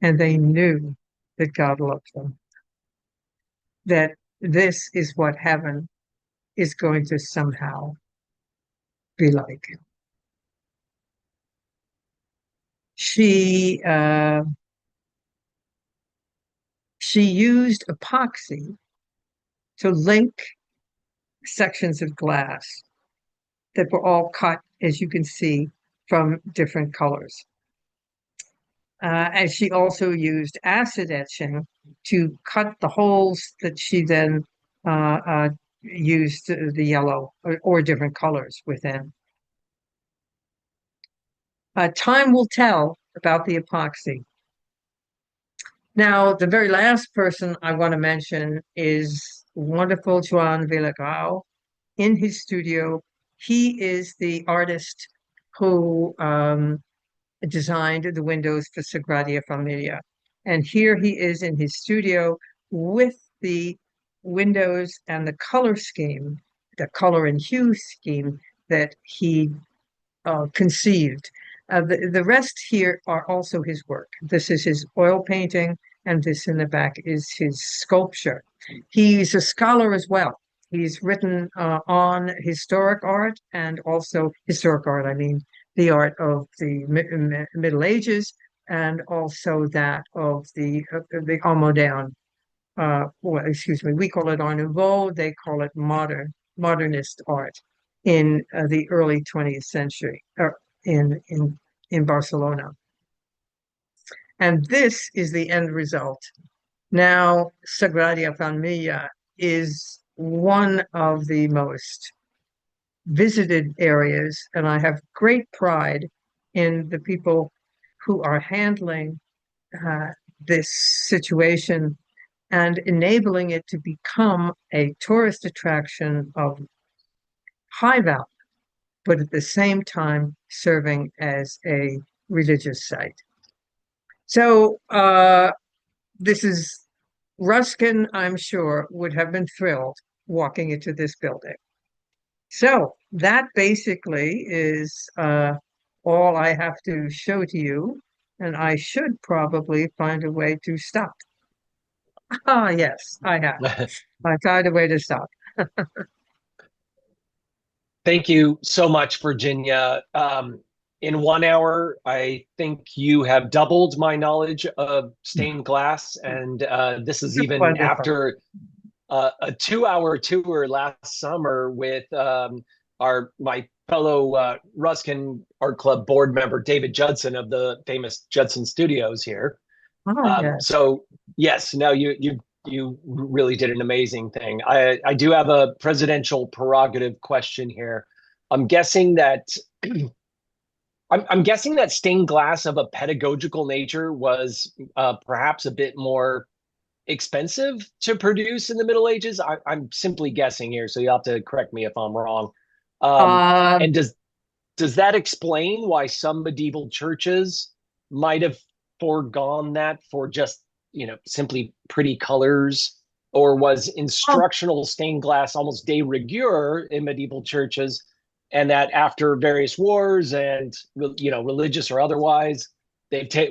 and they knew that God loved them, that this is what heaven is going to somehow be like. She used epoxy to link sections of glass that were all cut, as you can see, from different colors. And she also used acid etching to cut the holes that she then used the yellow or different colors within. Time will tell about the epoxy. Now, the very last person I want to mention is wonderful Joan Villagrao. In his studio, he is the artist who designed the windows for Sagrada Familia. And here he is in his studio with the windows and the color scheme, the color and hue scheme that he conceived. The rest here are also his work. This is his oil painting, and this in the back is his sculpture. He's a scholar as well. He's written on historic art and also historic art, I mean, the art of the Middle Ages and also that of the Art moderne. Well, excuse me, we call it Art Nouveau. They call it modernist art in the early 20th century, or in Barcelona. And this is the end result. Now, Sagrada Familia is one of the most visited areas, and I have great pride in the people who are handling this situation and enabling it to become a tourist attraction of high value, but at the same time serving as a religious site. So this is Ruskin, I'm sure, would have been thrilled walking into this building. So that basically is all I have to show to you, and I should probably find a way to stop. Ah, yes, I have. I found a way to stop. Thank you so much, Virginia. In 1 hour, I think you have doubled my knowledge of stained glass, and this is even Wonderful. after a 2 hour tour last summer with my fellow Ruskin Art Club board member David Judson of the famous Judson Studios here. Oh, yes. So yes, no, you really did an amazing thing. I do have a presidential prerogative question here. I'm guessing that I'm guessing that stained glass of a pedagogical nature was perhaps a bit more expensive to produce in the Middle Ages. I'm simply guessing here, so you'll have to correct me if I'm wrong. Uh, And does that explain why some medieval churches might have foregone that for just, simply pretty colors? Or was oh, instructional stained glass almost de rigueur in medieval churches, and that after various wars and religious or otherwise,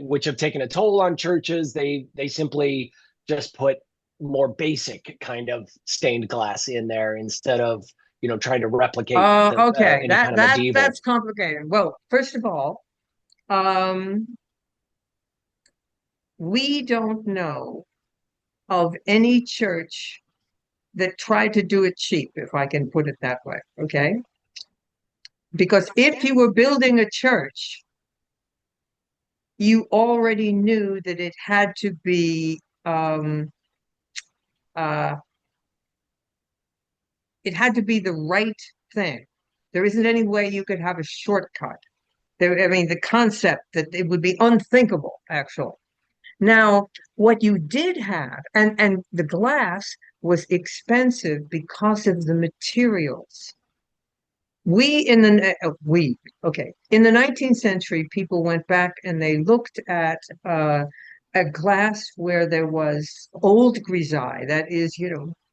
which have taken a toll on churches, they simply just put more basic kind of stained glass in there instead of trying to replicate okay. any That kind of that medieval. that's complicated. Well, first of all, um, we don't know of any church that tried to do it cheap, if I can put it that way. Okay. Because if you were building a church, you already knew that uh, it had to be the right thing. There isn't any way you could have a shortcut. I mean, the concept that it would be unthinkable, actually. Now, what you did have, and the glass was expensive because of the materials. In the 19th century, people went back and they looked at a glass where there was old grisaille. That is,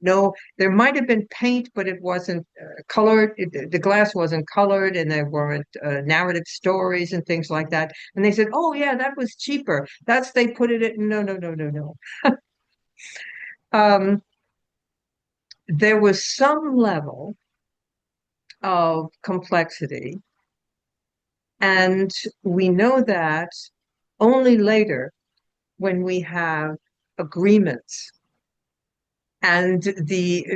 no, there might have been paint, but it wasn't colored. The glass wasn't colored, and there weren't narrative stories and things like that. And they said, "Oh yeah, that was cheaper. They put it in." No, no, no, no, no. Um, there was some level of complexity. And we know that only later when we have agreements. And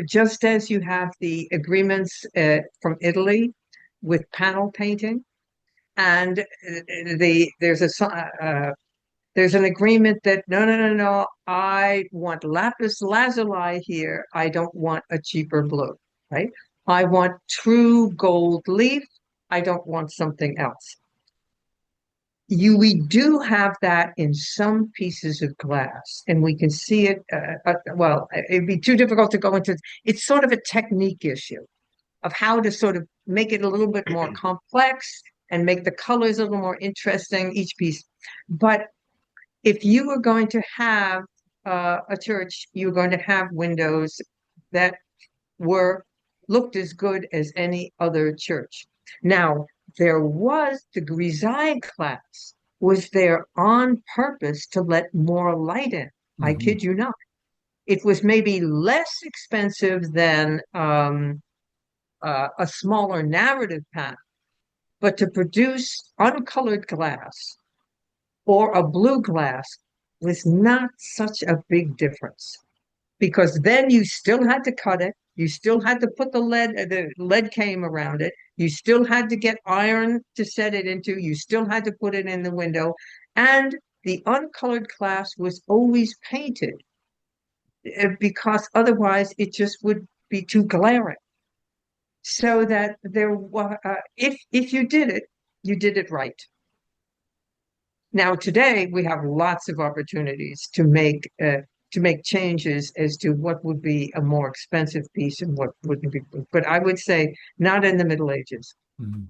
just as you have the agreements from Italy with panel painting, and there's an agreement that no, no, no, no, I want lapis lazuli here. I don't want a cheaper blue, right? I want true gold leaf. I don't want something else. We do have that in some pieces of glass, and we can see it. Well, it'd be too difficult to go into. It's sort of a technique issue of how to sort of make it a little bit more complex and make the colors a little more interesting, each piece. But if you were going to have a church, you were going to have windows that were looked as good as any other church. Now, there was the grisaille glass was there on purpose to let more light in. I Mm-hmm. kid you not. It was maybe less expensive than a smaller narrative panel, but to produce uncolored glass or a blue glass was not such a big difference because then you still had to cut it. You still had to put the lead came around it. You still had to get iron to set it into. You still had to put it in the window. And the uncolored glass was always painted because otherwise it just would be too glaring. So that there was, if you did it right. Now today we have lots of opportunities to make changes as to what would be a more expensive piece and what wouldn't be. But I would say not in the Middle Ages. Mm-hmm.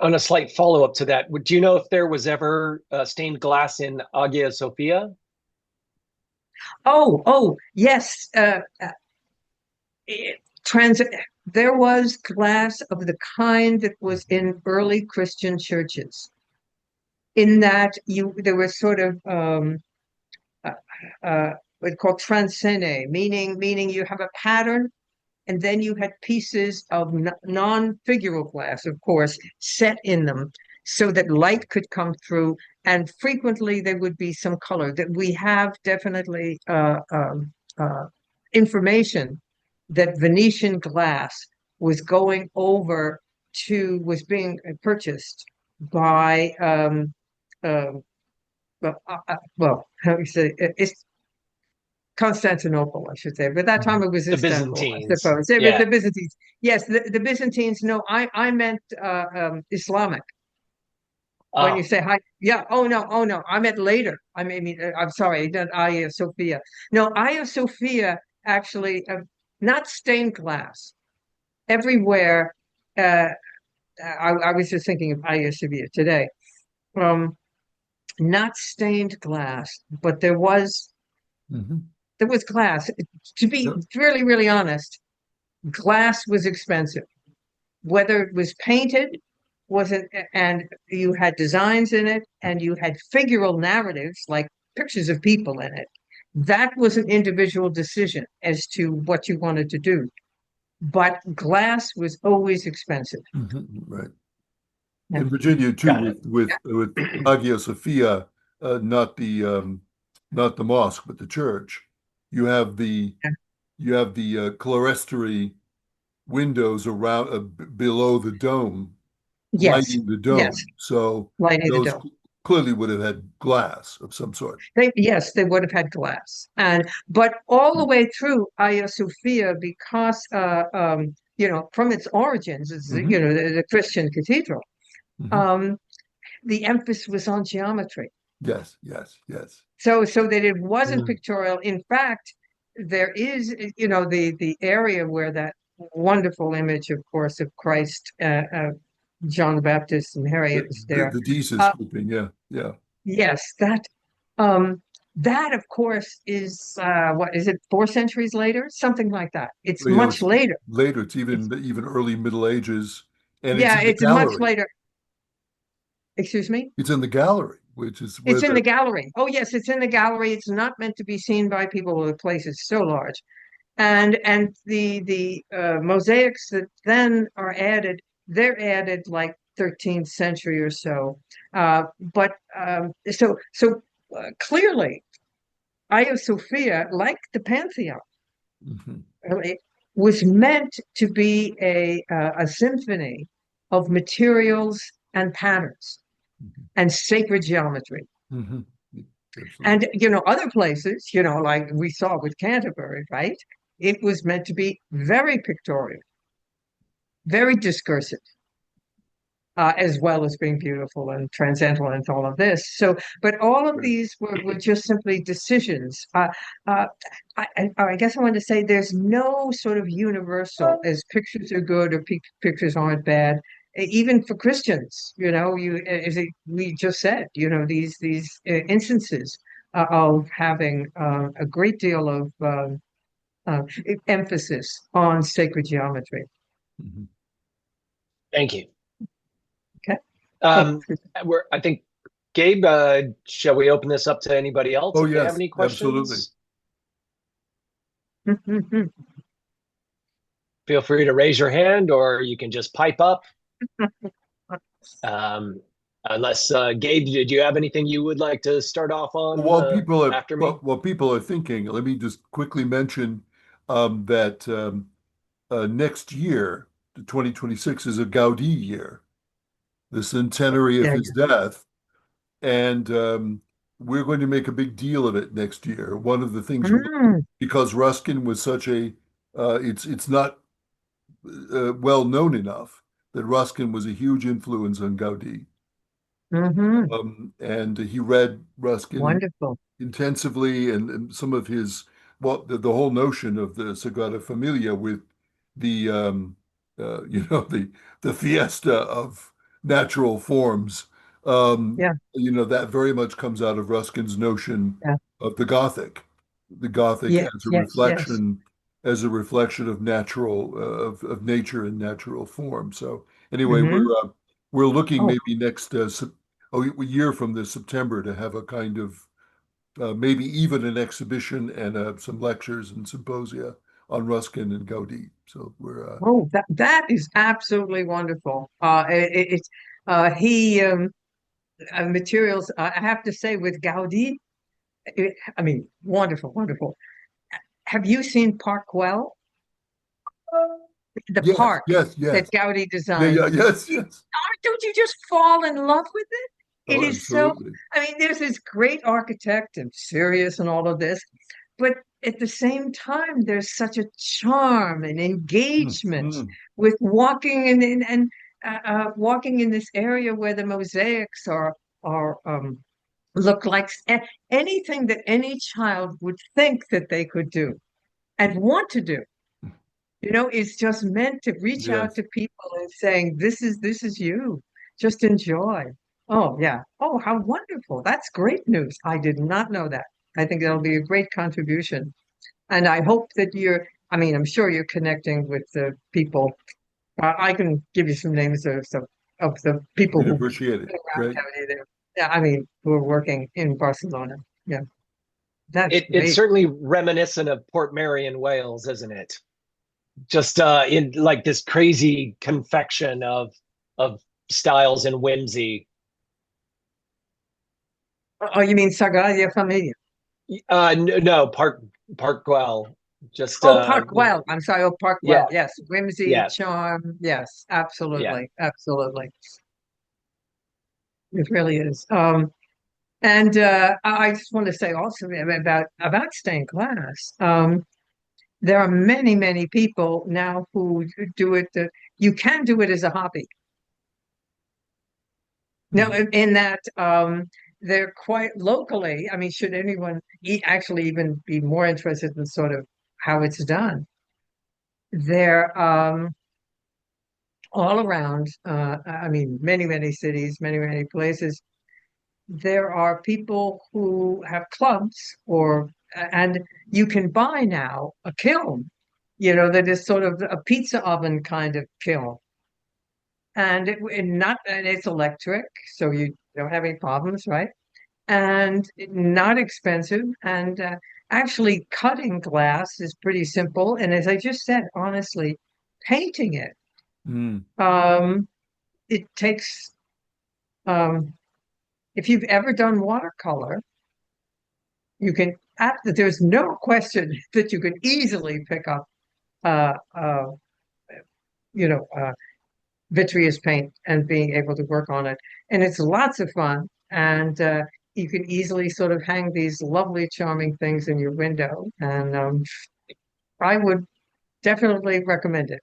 On a slight follow-up to that, do you know if there was ever stained glass in Hagia Sophia? Oh, yes. It- trans there was glass of the kind that was in early Christian churches. In that you there was sort of uh, what's called transcene, meaning you have a pattern, and then you had pieces of non-figural glass, of course, set in them so that light could come through, and frequently there would be some color. That we have definitely information that Venetian glass was being purchased by uh, how do you say it's Constantinople, I should say. But that time it was The Istanbul, I Byzantines. suppose. It was Yeah. the Byzantines. Yes, the Byzantines. No, I meant Islamic. When you Ah, say hi, yeah. Oh no. I meant later. I'm sorry. I meant Hagia Sophia. No, Hagia Sophia actually not stained glass everywhere. Uh, I was just thinking of Hagia Sophia today. Um, Not stained glass, but Mm-hmm. there was glass. To be Yep. really, really honest, glass was expensive. Whether it was painted, wasn't, and you had designs in it, and you had figural narratives like pictures of people in it. That was an individual decision as to what you wanted to do. But glass was always expensive. Mm-hmm. Right. Yeah. In Virginia too, got with it. Hagia Sophia, not not the mosque, but the church. You have the clerestory windows around below the dome, Yes, lighting the yes, dome. So lighting the those dome. clearly would have had glass of some sort. Yes, they would have had glass, and but all the way through Hagia Sophia, because from its origins, it's Hmm. the Christian cathedral. Hmm. Um, the emphasis was on geometry, Yes, yes, yes. so that it wasn't Mm. pictorial. In fact, there is the area where that wonderful image, of course, of Christ, John the Baptist, and Harriet is there. The Jesus Uh, grouping, yeah, yeah. Yes, um that of course is what is it, 4 centuries later? Something like that. It's Well, yeah, much it's later. later. It's It's even early Middle Ages, and it's Yeah, in the it's much gallery. later. Excuse me? It's in the gallery, which is where It's in the the gallery. Oh yes, it's in the gallery. It's not meant to be seen by people. The place is so large. And the mosaics that then are added, they're added like 13th century or so. But clearly Hagia Sophia, like the Pantheon, Mhm. really, was meant to be a symphony of materials and patterns Mhm. and sacred geometry. Mhm. Absolutely. And other places, like we saw with Canterbury, right? It was meant to be very pictorial, very discursive, as well as being beautiful and transcendental and all of this. So, but all of Right. these were just simply decisions. Uh, I guess I want to say there's no sort of universal as pictures are good or pictures aren't bad. Even for Christians, we just said, these instances of having a great deal of uh, emphasis on sacred geometry. Mhm. Thank you. Oh, Um, I think, Gabe, shall we open this up to anybody else Oh, if they have yes, any absolutely. questions? Feel free to raise your hand, or you can just pipe up. Um, unless, Gabe, did you have anything you would like to start off on after me? While people are thinking, let me just quickly mention that next year, 2026, is a Gaudi year, the centenary of yeah. his death, and we're going to make a big deal of it next year. One of the things Mm, because Ruskin was such a it's not well known enough that Ruskin was a huge influence on Gaudi. hmm. And he read Ruskin Wonderful. intensively, and some of his, well, the whole notion of the Sagrada Familia with the the fiesta of natural forms, Yeah, that very much comes out of Ruskin's notion yeah. of the Gothic Yes, yes, yes. as a reflection of natural of nature and natural form. So anyway, Hmm. we're looking Oh, maybe next a year from this September to have a kind of maybe even an exhibition and some lectures and symposia on Ruskin and Gaudi. So we're oh, that is absolutely wonderful. It's he materials. I have to say, with Gaudi, I mean, wonderful, wonderful. Have you seen Park Well, the yes, park yes, that yes, Gaudi yeah, designed? yeah, yes, yes. Oh, don't you just fall in love with it? It Oh, is so, absolutely. I mean, there's this great architect and serious and all of this, but at the same time, there's such a charm and engagement Mhm. with walking walking in this area where the mosaics are look like anything that any child would think that they could do and want to do. It's just meant to reach out Yes. to people and saying, this is you. Just enjoy. Oh, yeah. Oh, how wonderful. That's great news. I did not know that. I think that'll be a great contribution. And I hope that I mean, I'm sure you're connecting with the people. I can give you some names of the people We'd who've appreciate it. been around Great. County there. Yeah, I mean, who are working in Barcelona. Yeah, that's It's great. certainly reminiscent of Port Mary Wales, isn't it? Just in like this crazy confection of styles and whimsy. Oh, you mean Sagrada Familia? No, Park Güell. Just Oh, Parkwell. I'm sorry. Oh, yeah, Parkwell. Yes. Whimsy, yeah. charm. Yes, Yeah. absolutely. Absolutely. It really is. And I just want to say also about stained glass. There are many, many people now who do it. You can do it as a hobby. Now, Mhm. in that they're quite locally. I mean, should anyone actually even be more interested in sort of how it's done? They're all around. I mean, many, many cities, many, many places. There are people who have clubs, and you can buy now a kiln, that is sort of a pizza oven kind of kiln, and it's electric, so you don't have any problems, right? And not expensive, and actually cutting glass is pretty simple. And as I just said, honestly, painting it, Mm. um, it takes um, if you've ever done watercolor, there's no question that you can easily pick up, uh, uh, you know, uh, vitreous paint and being able to work on it. And it's lots of fun. And you can easily sort of hang these lovely, charming things in your window. And I would definitely recommend it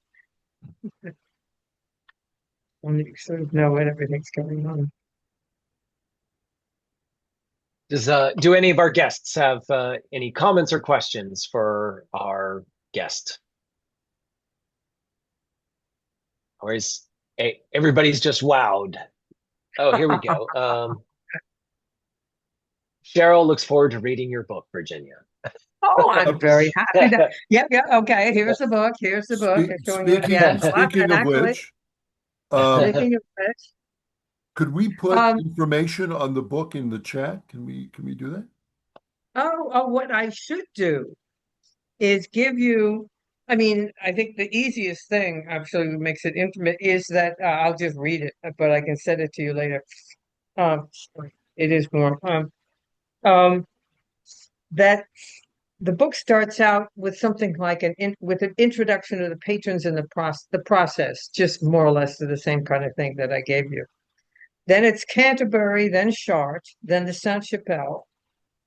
when you sort of know what everything's going on. Do any of our guests have any comments or questions for our guest? Or is everybody's just wowed? Oh, here we go. Cheryl looks forward to reading your book, Virginia. Oh, I'm very happy to. And Yeah, yeah. Okay, here's the book. Here's the book. It's showing you. Yes. Speaking And of actually, which, speaking of which, Could we put Um, information on the book in the chat? Can we do that? what I should do is give you, I mean, I think the easiest thing actually what makes it intimate is that I'll just read it, but I can send it to you later. Um, it is more um, that the book starts out with something like with an introduction of the patrons and the process, just more or less the same kind of thing that I gave you. Then it's Canterbury, then Chartres, then the Sainte-Chapelle,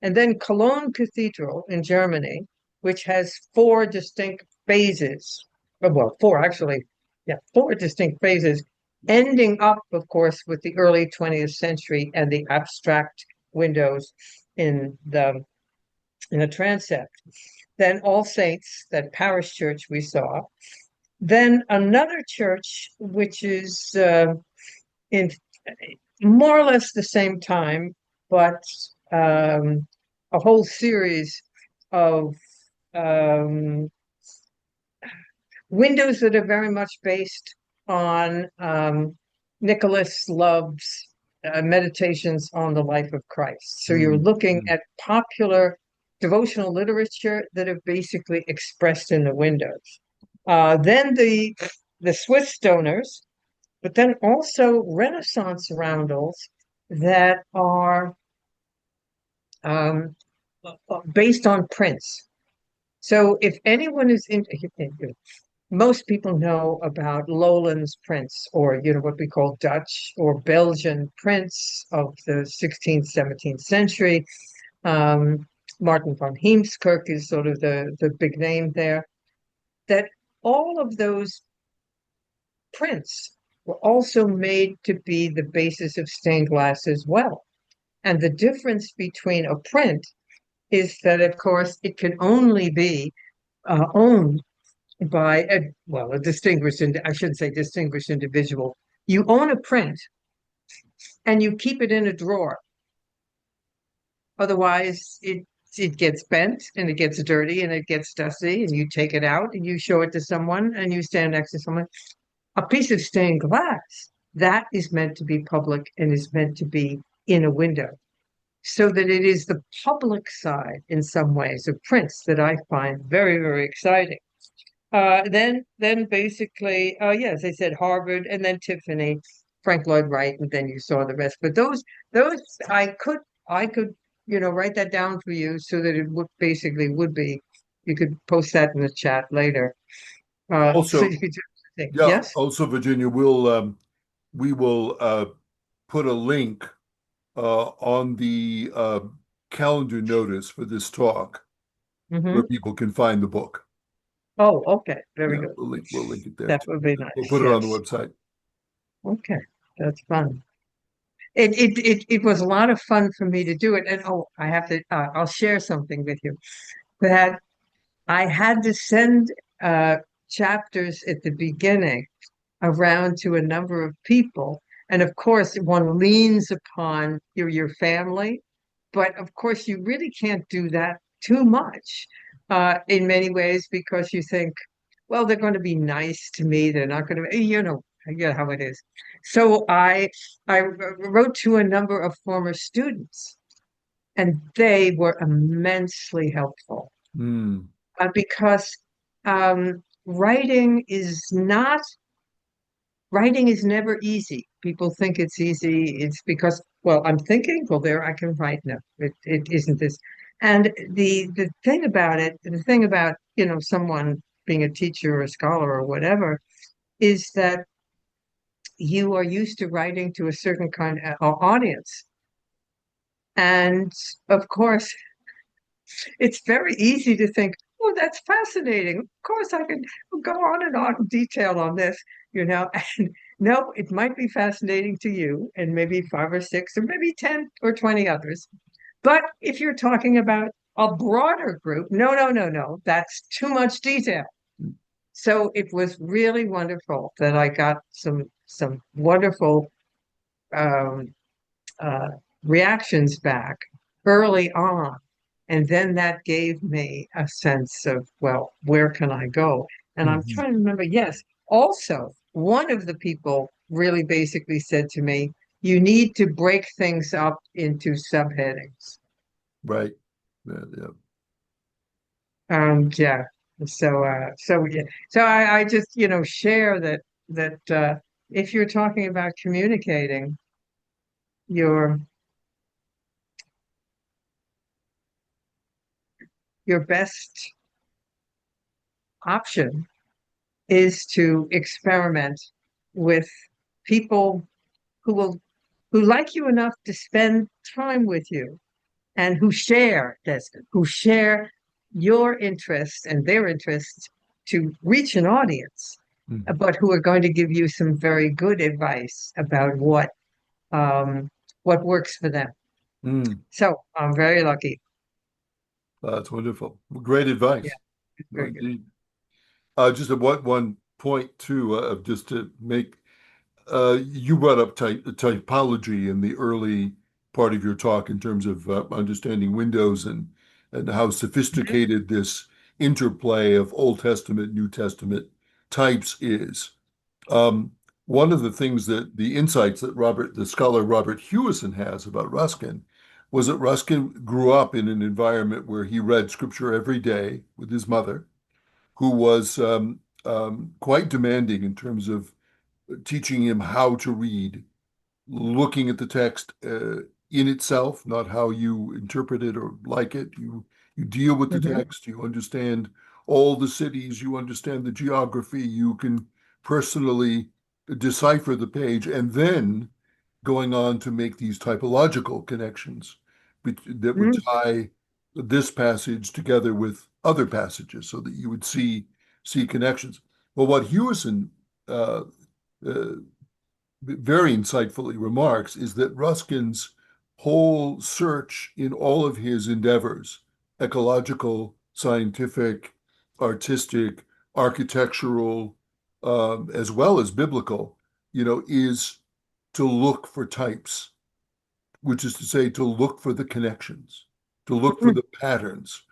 and then Cologne Cathedral in Germany, which has four distinct phases. Well, four actually, yeah, four distinct phases, ending up, of course, with the early 20th century and the abstract windows in the transept. Then All Saints, that parish church we saw. Then another church, which is in more or less the same time, but a whole series of um, windows that are very much based on Nicholas Love's meditations on the life of Christ. So you're looking Mm. at popular devotional literature that are basically expressed in the windows. Then the Swiss stoners, but then also Renaissance roundels that are um, based on prints. So if anyone is in, most people know about Lowlands prints, or what we call Dutch or Belgian prints of the 16th, 17th century. Um, Martin van Heemskerk is sort of the big name there. That all of those prints were also made to be the basis of stained glass as well. And the difference between a print is that, of course, it can only be owned by a distinguished, I shouldn't say distinguished individual. You own a print and you keep it in a drawer. Otherwise, it gets bent and it gets dirty and it gets dusty, and you take it out and you show it to someone and you stand next to someone. A piece of stained glass that is meant to be public and is meant to be in a window, so that it is the public side in some ways of prints that I find very, very exciting. Then basically, yeah, as I said, Harvard, and then Tiffany, Frank Lloyd Wright, and then you saw the rest. But those I could, write that down for you so that it would basically would be. You could post that in the chat later. So Also, you could just think, yeah, yes. also Virginia, we will put a link on the calendar notice for this talk where Hmm. people can find the book. Oh, okay, very Yeah, good. we'll link it there That too. would be We'll nice. put it on the Yes. website. Okay, that's fun. It was a lot of fun for me to do it. And oh, I have to. I'll share something with you that I had to send uh, chapters at the beginning around to a number of people. And of course, one leans upon your family, but of course, you really can't do that too much in many ways, because you think, well, they're going to be nice to me. They're not going to, how it is. So I wrote to a number of former students, and they were immensely helpful Mm. because writing is not writing is never easy. People think it's easy. It's because, well, I'm thinking, well, there I can write. No, it isn't this. And the thing about, someone being a teacher or a scholar or whatever, is that you are used to writing to a certain kind of audience. And of course, it's very easy to think, oh, that's fascinating. Of course, I can go on and on in detail on this, And no, it might be fascinating to you and maybe five or six or maybe 10 or 20 others. But if you're talking about a broader group, no, no, no, no, that's too much detail. So it was really wonderful that I got some wonderful um, uh, reactions back early on. And then that gave me a sense of, well, where can I go? And I'm Mhm. trying to remember, yes, also, one of the people really basically said to me, you need to break things up into subheadings. Right. Yeah, yeah. Yeah. So I just, share that if you're talking about communicating, your your best option is to experiment with people who will who like you enough to spend time with you and who share this, who share your interests and their interests to reach an audience, Mhm. but who are going to give you some very good advice about um, what works for them. Mm, So I'm very lucky. that's wonderful. Great Yeah, advice. it's No, very good. indeed. Just at one point too, just to make you brought up typology in the early part of your talk in terms of understanding Windows and how Mhm, sophisticated this interplay of Old Testament, New Testament types is. Um, One of the things that the insights that the scholar Robert Hewison has about Ruskin was that Ruskin grew up in an environment where he read scripture every day with his mother, who was quite demanding in terms of teaching him how to read, looking at the text in itself, not how you interpret it or like it. You deal with the mhm, text, you understand all the cities, you understand the geography, you can personally decipher the page, and then going on to make these typological connections that would mhm, tie this passage together with other passages so that you would see connections. Well, what Hewison uh, uh, very insightfully remarks is that Ruskin's whole search in all of his endeavors, ecological, scientific, artistic, architectural, as well as biblical, is to look for types, which is to say, to look for the connections, to look for mhm. the patterns.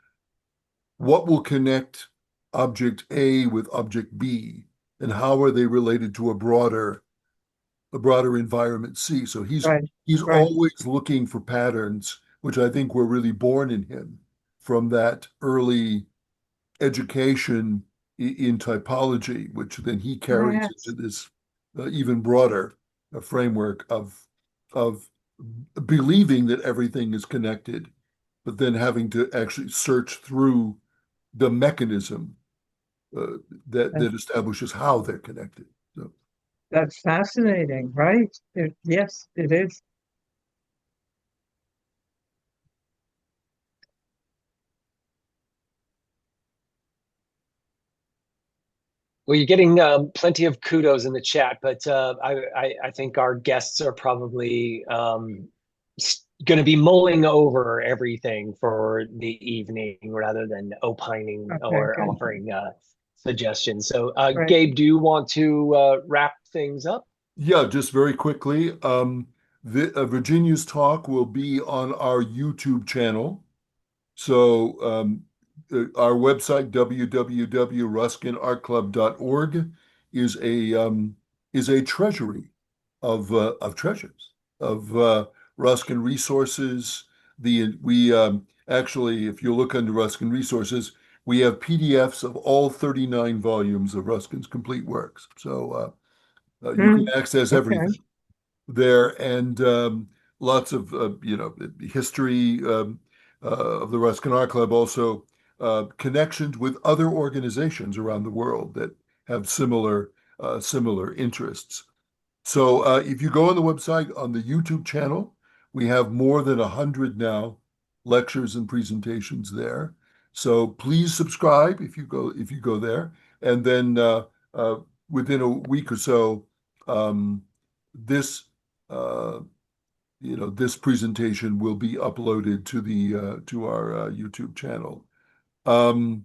What will connect object A with object B, and how are they related to a broader environment C? So he's Right, he's right. always looking for patterns, which I think were really born in him from that early education in typology, which then he carries Yes, into this even broader framework of believing that everything is connected, but then having to actually search through the mechanism uh, that that's, establishes how they're connected. So, that's fascinating, right? Yes, it is. Well, you're getting plenty of kudos in the chat, but I think our guests are probably going to be mulling over everything for the evening rather than opining Okay, or good. offering suggestions. So, Right. Gabe, do you want to wrap things up? yeah, just very quickly, Virginia's talk will be on our YouTube channel. So our website, www.ruskinartclub.org, is a treasury of treasures of Ruskin resources. We actually, if you look under Ruskin resources, we have PDFs of all 39 volumes of Ruskin's complete works. So you can Mm, access okay. everything there, and lots of history of the Ruskin Art Club, also connections with other organizations around the world that have similar interests. So if you go on the website on the YouTube channel, we have more than 100 now lectures and presentations there. So please subscribe if you go there, and then within a week or so, um, this uh, this presentation will be uploaded to our YouTube channel. Um,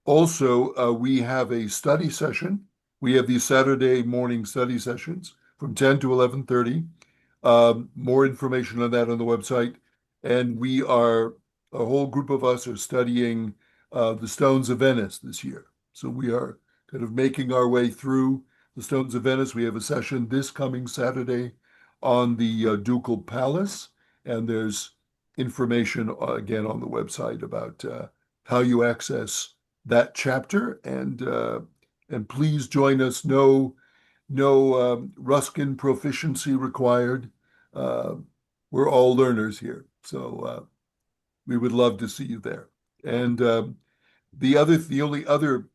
Also, we have a study session. We have these Saturday morning study sessions from 10 to 11:30. More information on that on the website. And a whole group of us are studying the Stones of Venice this year. So we are kind of making our way through the Stones of Venice. We have a session this coming Saturday on the Ducal Palace, and there's information again on the website about how you access that chapter. And please join us. No Ruskin proficiency required. Uh, we're all learners here, so we would love to see you there. And the only other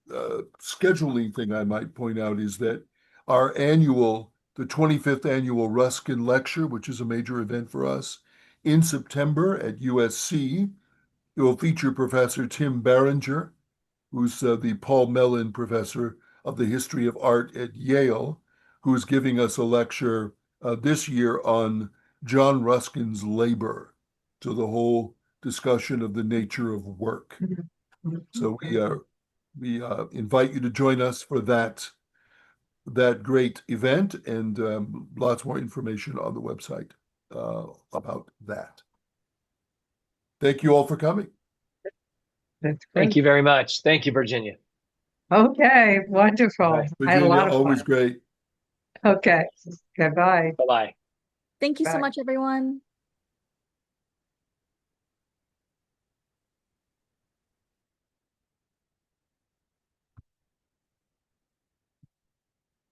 scheduling thing I might point out is that the 25th annual Ruskin Lecture, which is a major event for us, in September at USC, it will feature Professor Tim Barringer, who's the Paul Mellon Professor of the History of Art at Yale, who is giving us a lecture this year on John Ruskin's labor, to the whole discussion of the nature of work. So we invite you to join us for that great event, and lots more information on the website about that. Thank you all for coming. That's Thank great. you very much. Thank you, Virginia. Okay, wonderful. Right. I had a Virginia, lot of always fun. great. Okay, goodbye. Bye-bye. Thank you so Bye. much, everyone.